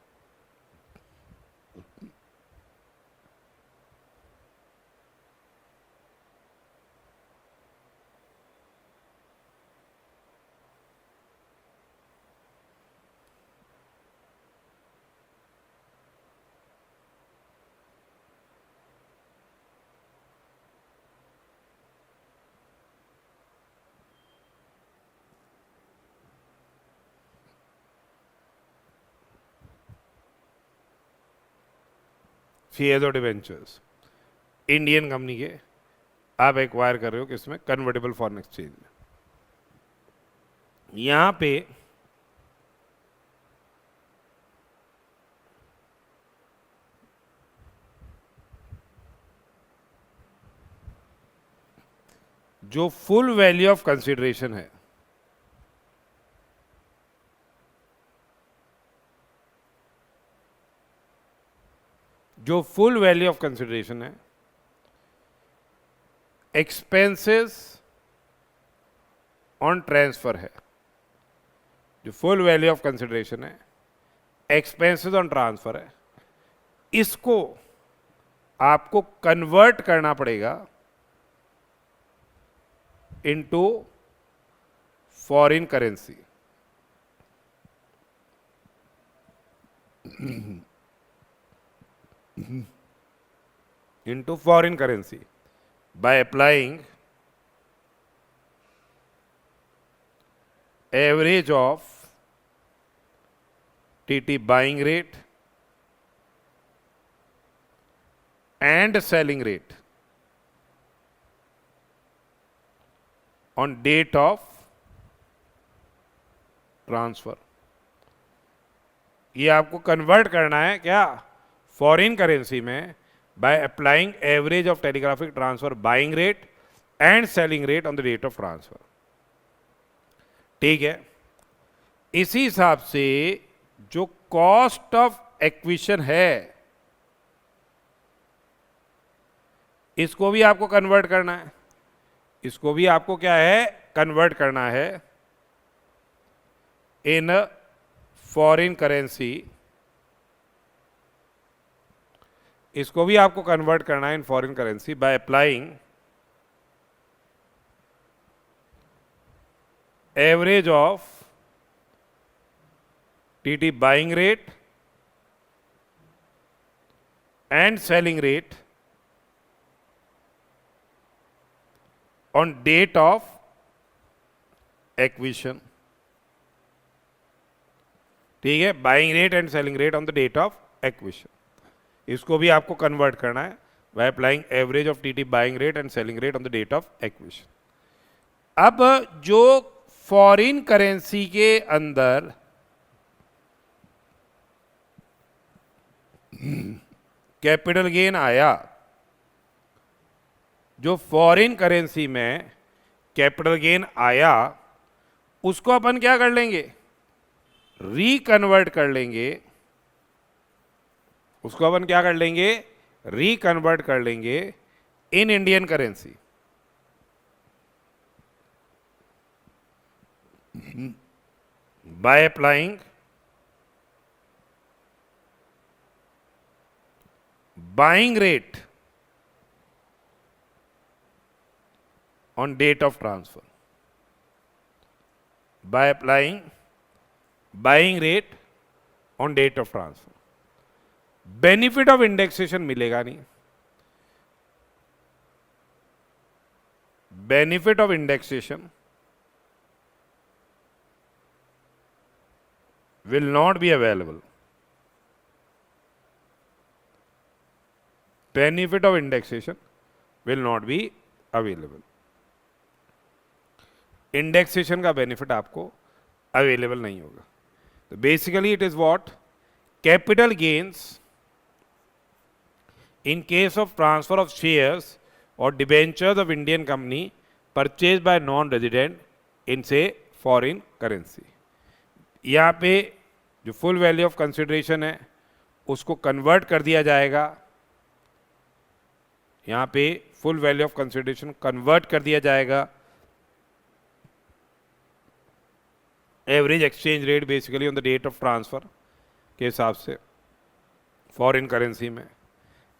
शेयर्स और डिबेंचर्स इंडियन कंपनी के आप एक्वायर कर रहे हो किसमें? कन्वर्टेबल फॉरेन एक्सचेंज में। यहां पे जो फुल वैल्यू ऑफ कंसिडरेशन है, जो फुल वैल्यू ऑफ कंसिडरेशन है, एक्सपेंसेस ऑन ट्रांसफर है। जो फुल वैल्यू ऑफ कंसिडरेशन है, एक्सपेंसेस ऑन ट्रांसफर है, इसको आपको कन्वर्ट करना पड़ेगा into foreign currency. into foreign currency by applying average of TT buying rate and selling rate on date of transfer. ये आपको कन्वर्ट करना है क्या? फॉरेन करेंसी में by applying average of telegraphic transfer buying rate and selling rate on the date of transfer. ठीक है। इसी हिसाब से जो कॉस्ट ऑफ एक्विजिशन है, इसको भी आपको कन्वर्ट करना है। इसको भी आपको क्या है? कन्वर्ट करना है इन फॉरेन करेंसी। इसको भी आपको कन्वर्ट करना है in foreign currency by applying average of TT buying rate and selling rate on date of acquisition. ठीक है, buying rate and selling rate on the date of acquisition. इसको भी आपको कन्वर्ट करना है by applying average of TT buying rate and selling rate on the date of acquisition. अब जो फॉरेन करेंसी के अंदर कैपिटल गेन आया, जो फॉरेन करेंसी में कैपिटल गेन आया, उसको अपन क्या कर लेंगे? रीकन्वर्ट कर लेंगे। उसको अपन क्या कर लेंगे? रीकन्वर्ट कर लेंगे in Indian currency. By applying buying rate on date of transfer by applying buying rate on date of transfer. Benefit of indexation मिलेगा नहीं. Benefit of indexation will not be available. Benefit of indexation will not be available. Indexation का बेनिफिट आपको अवेलेबल नहीं होगा. तो basically it is what capital gains in case of transfer of shares और debentures of Indian company purchase by non resident in से फॉरेन करेंसी. यहाँ पे जो फुल वैल्यू ऑफ कंसिडरेशन है उसको कन्वर्ट कर दिया जाएगा. यहाँ पे full value of consideration convert कर दिया जाएगा average exchange rate basically on the date of transfer के हिसाब से फॉरेन करेंसी में.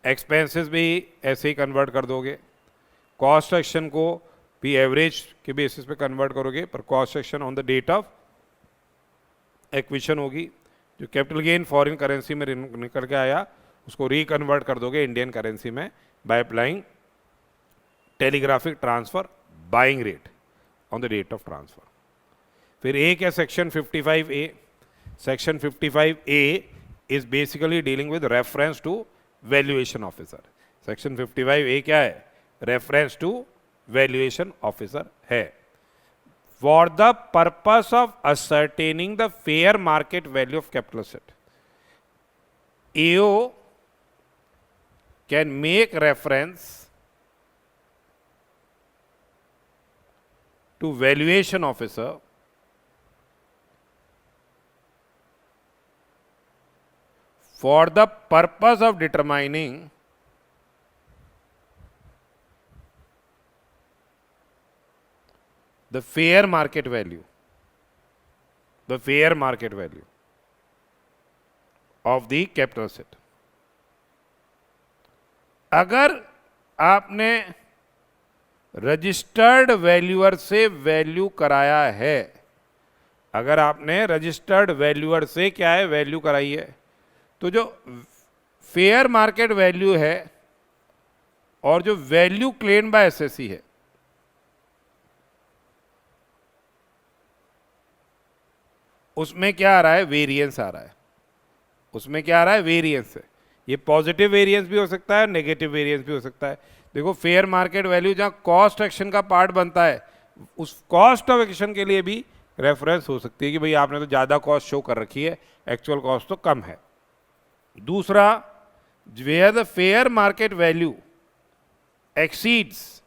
एक्सपेंसेस भी ऐसे ही कन्वर्ट कर दोगे. कॉस्ट सेक्शन को भी एवरेज के बेसिस पे कन्वर्ट करोगे, पर cost section on the date of acquisition होगी. जो कैपिटल गेन फॉरेन करेंसी में निकल के आया उसको रिकन्वर्ट कर दोगे इंडियन करेंसी में by applying telegraphic transfer buying rate on the date of transfer. फिर एक है section 55A. Section 55A is basically dealing with reference to valuation officer. Section 55A क्या है? रेफरेंस टू वैल्यूएशन ऑफिसर है. For the purpose of ascertaining the fair market value of capital asset, AO can make reference to valuation officer for the purpose of determining the fair market value of the capital asset. अगर आपने रजिस्टर्ड वैल्यूअर से वैल्यू कराया है, अगर आपने रजिस्टर्ड वैल्यूअर से क्या है वैल्यू कराई है, तो जो फेयर मार्केट वैल्यू है और जो वैल्यू क्लेम बाय एसएससी है उसमें क्या आ रहा है? वेरिएंस आ रहा है. उसमें क्या आ रहा है? वेरिएंस है. ये पॉजिटिव वेरिएंस भी हो सकता है, नेगेटिव वेरिएंस भी हो सकता है. देखो फेयर मार्केट वैल्यू जहां कॉस्ट एक्शन का पार्ट बनता है उस कॉस्ट ऑफ एक्शन के लिए भी रेफरेंस हो सकती है कि भाई आपने तो ज़्यादा कॉस्ट शो कर रखी है, एक्चुअल कॉस्ट तो कम है. दूसरा, where the fair market value exceeds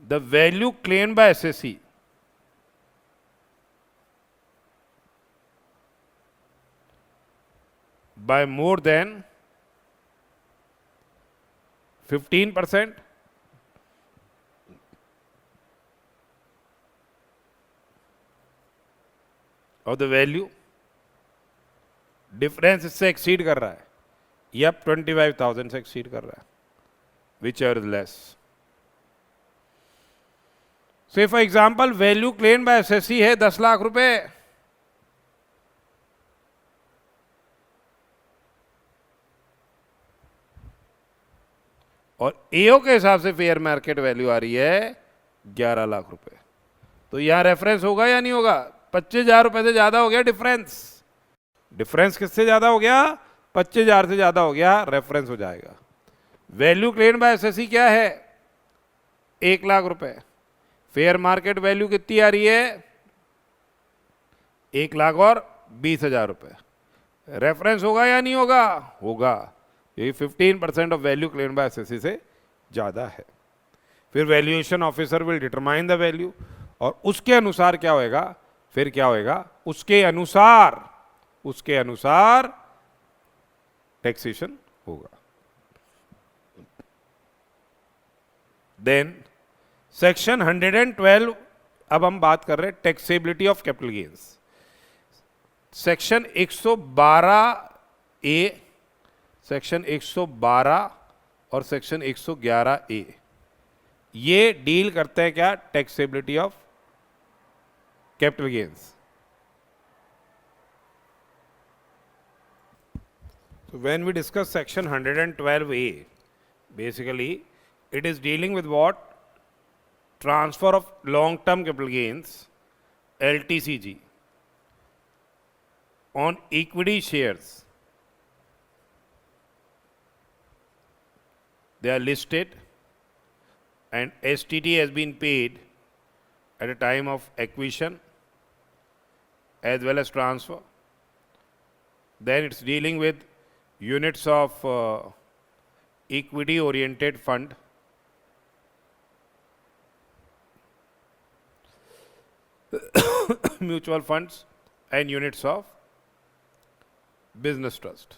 the value claimed by SSE by more than 15% of the value, difference इससे एक्सीड कर रहा है या 25,000 से एक्सीड कर रहा है, विच आर लेस. से for example value claim bye SSC है 10 लाख रुपए, और एओ के हिसाब से फेयर मार्केट वैल्यू आ रही है 11 लाख रुपए. तो यहां रेफरेंस होगा या नहीं होगा? 25,000 रुपए से ज्यादा हो गया डिफरेंस. डिफरेंस किससे ज्यादा हो गया? 25,000 से ज्यादा हो गया, रेफरेंस हो जाएगा. वैल्यू क्लेम बाय एसएससी क्या है? 1 लाख रुपए. फेयर मार्केट वैल्यू कितनी आ रही है? 1,20,000 रुपए. रेफरेंस होगा या नहीं होगा? होगा. ये 15% of value claim bye SSC से ज्यादा है. फिर valuation officer will determine the value, और उसके अनुसार क्या होएगा? फिर क्या होएगा? उसके अनुसार टैक्सेशन होगा. देन सेक्शन 112, अब हम बात कर रहे हैं taxability of capital gains. Section 112A, section 112 और सेक्शन 111A ये डील करते हैं क्या, taxability of capital gains. So when we discuss section 112A, basically it is dealing with what? Transfer of long-term capital gains, LTCG, on equity shares. They are listed and STT has been paid at a time of acquisition as well as transfer. Then it's dealing with units of equity oriented fund, mutual funds and units of business trust.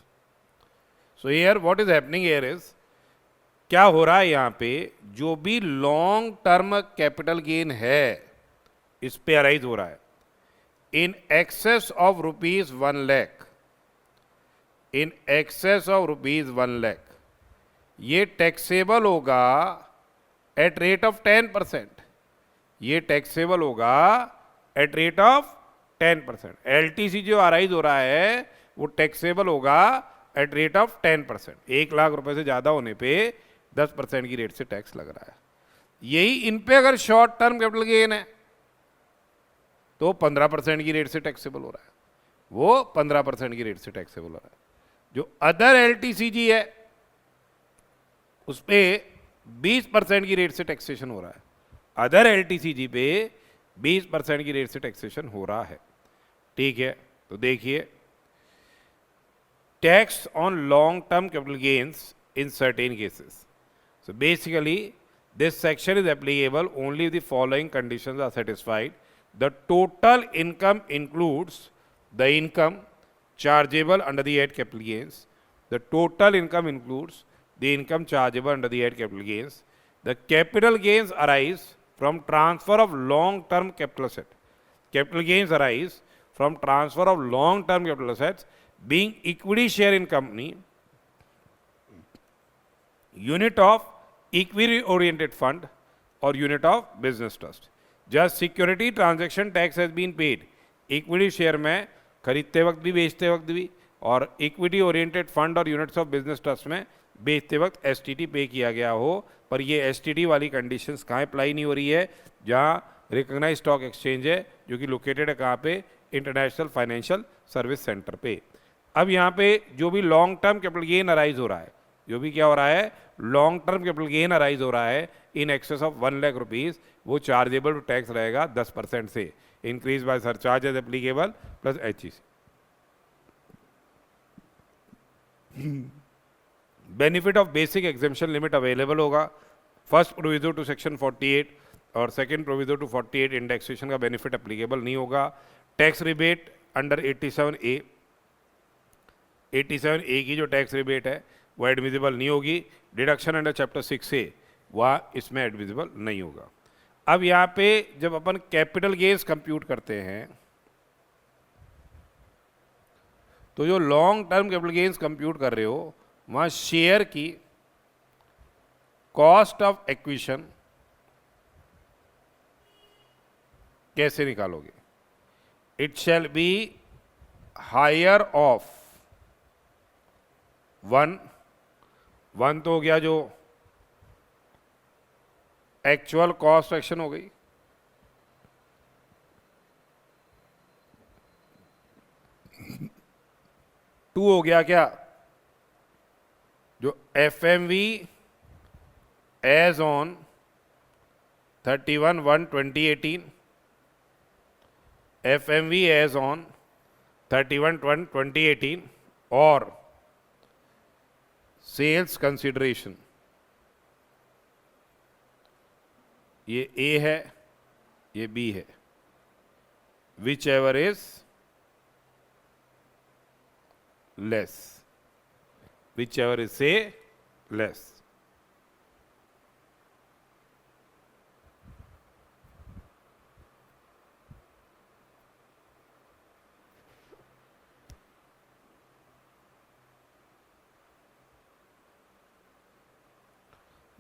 So here what is happening here is, क्या हो रहा है यहाँ पे, जो भी लॉन्ग टर्म कैपिटल गेन है इस पे अराइज हो रहा है in excess of rupees 1 lakh, in excess of rupees 1 lakh, ये टैक्सेबल होगा एट रेट ऑफ 10%. ये टैक्सेबल होगा एट रेट ऑफ 10%. एलटीसी जो अराइज हो रहा है वो टैक्सेबल होगा एट रेट ऑफ 10%. 1 लाख रुपए से ज्यादा होने पे 10% की रेट से टैक्स लग रहा है. यही इन पे अगर शॉर्ट टर्म कैपिटल गेन है तो 15% की रेट से टैक्सेबल हो रहा है, वो 15% की रेट से टैक्सेबल हो रहा है. जो अदर एलटीसीजी है उस पे 20% की रेट से टैक्सेशन हो रहा है. अदर एलटीसीजी पे 20% की रेट से टैक्सेशन हो रहा है. ठीक है, तो देखिए, tax on long term capital gains in certain cases. So basically this section is applicable only if the following conditions are satisfied. The total income includes the income chargeable under the head capital gains. The total income includes the income chargeable under the head capital gains. The capital gains arise from transfer of long term capital asset. Capital gains arise from transfer of long term capital assets being equity share in company, unit of equity oriented fund or unit of business trust. Just security transaction tax has been paid. Equity share में खरीदते वक्त भी बेचते वक्त भी, और इक्विटी ओरिएंटेड फंड और यूनिट्स ऑफ बिजनेस ट्रस्ट में बेचते वक्त एसटीटी पे किया गया हो. पर ये एसटीटी वाली कंडीशंस कहाँ अप्लाई नहीं हो रही है, जहाँ रिकॉग्नाइज स्टॉक एक्सचेंज है जो कि लोकेटेड है कहाँ पे, इंटरनेशनल फाइनेंशियल सर्विस सेंटर पे. अब यहाँ पे जो भी long term capital gain arise हो रहा है, जो भी क्या हो रहा है, long term capital gain arise हो रहा है in excess of 1 lakh rupees, वो चार्जेबल टू टैक्स रहेगा 10% से. Increase by surcharge as applicable plus HEC. Benefit of basic exemption limit available होगा. फर्स्ट प्रोविजो टू सेक्शन 48 और सेकंड प्रोविजो टू 48 इंडेक्सेशन का बेनिफिट एप्लीकेबल नहीं होगा. Tax rebate under 87A, 87A की जो टैक्स रिबेट है वो एडमिजिबल नहीं होगी. डिडक्शन अंडर चैप्टर 6A वह इसमें एडमिजिबल नहीं होगा. अब यहाँ पे जब अपन कैपिटल गेन्स कंप्यूट करते हैं तो जो long term capital gains compute कर रहे हो वहाँ शेयर की कॉस्ट ऑफ एक्विजिशन कैसे निकालोगे. It shall be higher of 1 तो हो गया जो एक्चुअल कॉस्ट एक्शन हो गई, टू हो गया क्या, जो FMV as on 31/1/2018, FMV as on 31/1/2018 और सेल्स कंसिडरेशन, ये ए है ये बी है, whichever is less, whichever is से लेस.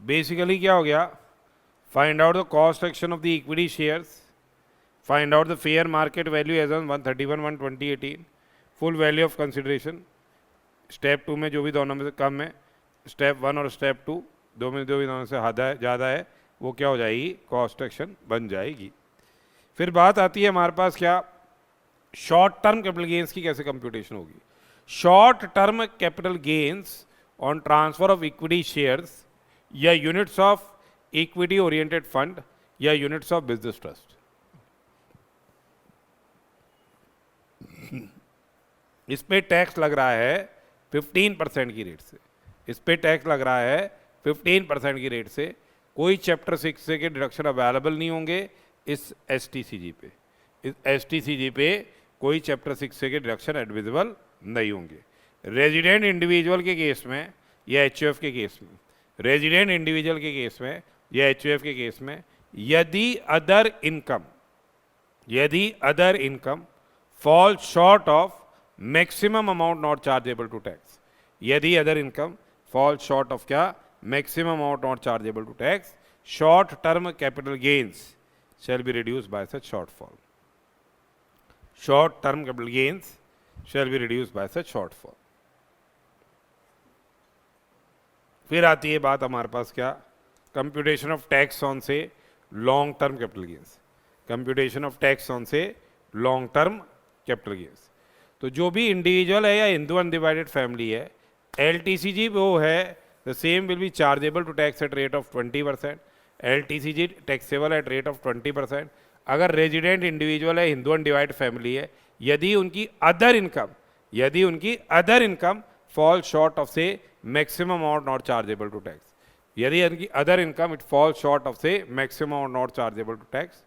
बेसिकली क्या हो गया, find out the cost action of the equity shares, find out the fair market value as on 131/1/2018, full value of consideration. Step 2 में जो भी दोनों में से कम है, स्टेप 1 और स्टेप 2 दो में जो भी दोनों से ज़्यादा है वो क्या हो जाएगी, कॉस्ट एक्शन बन जाएगी। फिर बात आती है हमारे पास क्या, शॉर्ट टर्म कैपिटल गेन्स की कैसे कंप्यूटेशन होगी। Short term capital gains on transfer of equity shares या units of equity oriented fund या यूनिट्स ऑफ बिजनेस ट्रस्ट। इस पे टैक्स लग रहा है 15% की रेट से, इस पे टैक्स लग रहा है 15% की रेट से। कोई चैप्टर 6 से के डिडक्शन अवेलेबल नहीं होंगे इस STCG पे, इस STCG पे कोई चैप्टर 6 से के डिडक्शन एडमिसिबल नहीं होंगे। रेजिडेंट इंडिविजुअल के केस में या HUF के केस में, रेजिडेंट इंडिविजुअल के केस में या HUF के केस में, यदि other income fall short of maximum amount not chargeable to tax, यदि other income fall short of क्या, maximum amount not chargeable to tax, short term capital gains shall be reduced by such shortfall. Short term capital gains shall be reduced by such shortfall. फिर आती है बात हमारे पास क्या, कंप्यूटेशन ऑफ टैक्स ऑन से long term capital gains, computation of tax on से लॉन्ग टर्म कैपिटल गेन्स। तो जो भी इंडिविजुअल है या हिंदू अनडिवाइडेड फैमिली है, LTCG वो है the same will be chargeable to tax at rate of 20%, LTCG taxable at rate of 20%। अगर रेजिडेंट इंडिविजुअल है, हिंदू अनडिवाइडेड फैमिली है, यदि उनकी other income fall short of से maximum amount not chargeable to tax, यदि उनकी other income it fall short of से maximum amount not chargeable to tax,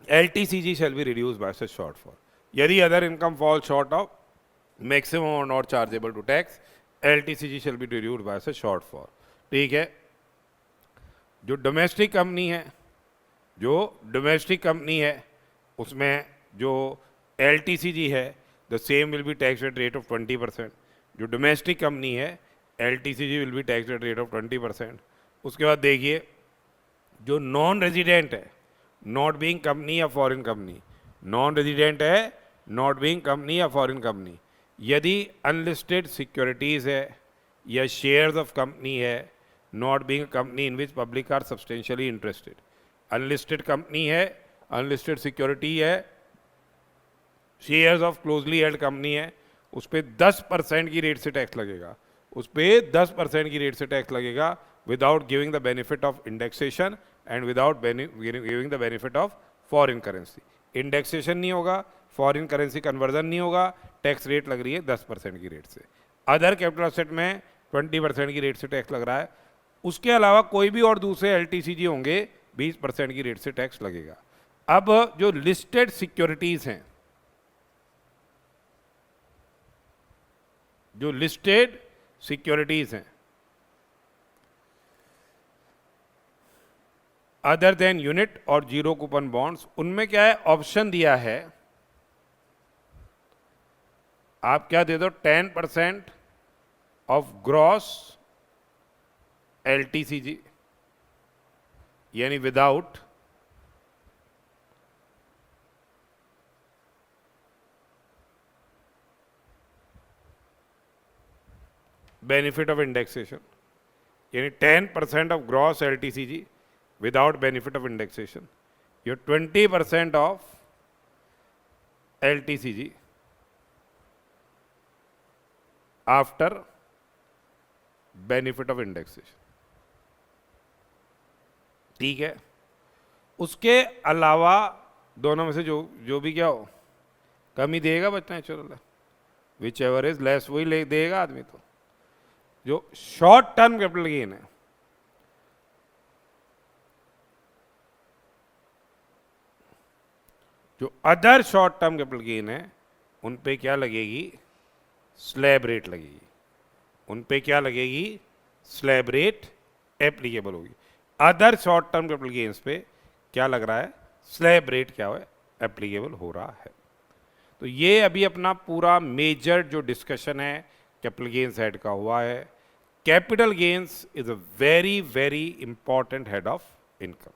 LTCG shall be reduced by such shortfall. यदि other income fall short of maximum amount not chargeable to tax, LTCG shall be reduced by such shortfall. ठीक है। जो डोमेस्टिक कंपनी है उसमें जो LTCG है the same will be tax at rate of 20%। जो डोमेस्टिक कंपनी है LTCG will be tax at rate of 20%। उसके बाद देखिए जो नॉन रेजिडेंट है, नॉट बीइंग कंपनी या फॉरेन कंपनी, नॉन रेजिडेंट है नॉट बीइंग कंपनी या फॉरेन कंपनी, यदि अनलिस्टेड सिक्योरिटीज़ है या शेयर्स ऑफ कंपनी है, not being company in which public are substantially interested, unlisted company है, अनलिस्टेड सिक्योरिटी है, shares of closely held company है, उस पर 10% की रेट से टैक्स लगेगा, उस पर 10% की रेट से टैक्स लगेगा without giving the benefit of indexation and without giving the benefit of foreign currency. Indexation नहीं होगा, फॉरेन करेंसी कन्वर्जन नहीं होगा, टैक्स रेट लग रही है 10% की रेट से। अदर कैपिटल असेट में 20% की रेट से टैक्स लग रहा है। उसके अलावा कोई भी और दूसरे LTCG होंगे 20% की रेट से टैक्स लगेगा। अब जो लिस्टेड सिक्योरिटीज हैं, जो लिस्टेड सिक्योरिटीज हैं अदर देन यूनिट और जीरो कूपन बॉन्ड्स, उनमें क्या है, ऑप्शन दिया है आप क्या दे दो, 10% ऑफ ग्रॉस LTCG यानी विदाउट बेनिफिट ऑफ इंडेक्सेशन, यानी 10% of gross LTCG without benefit of indexation, your 20% of LTCG after benefit of indexation। ठीक है। उसके अलावा दोनों में से जो भी क्या हो कमी देगा बच्चा natural, which ever is less वही ले देगा आदमी। तो जो शॉर्ट टर्म कैपिटल गेन है, जो other short term capital gain है, उन पे क्या लगेगी, स्लैब रेट लगेगी, उन पे क्या लगेगी, स्लैब रेट एप्लीकेबल होगी। Other short term capital gains पे क्या लग रहा है, स्लैब रेट क्या है, एप्लीकेबल हो रहा है। तो ये अभी अपना पूरा मेजर जो डिस्कशन है कैपिटल गेन्स हेड का हुआ है। Capital gains is a very very important head of income.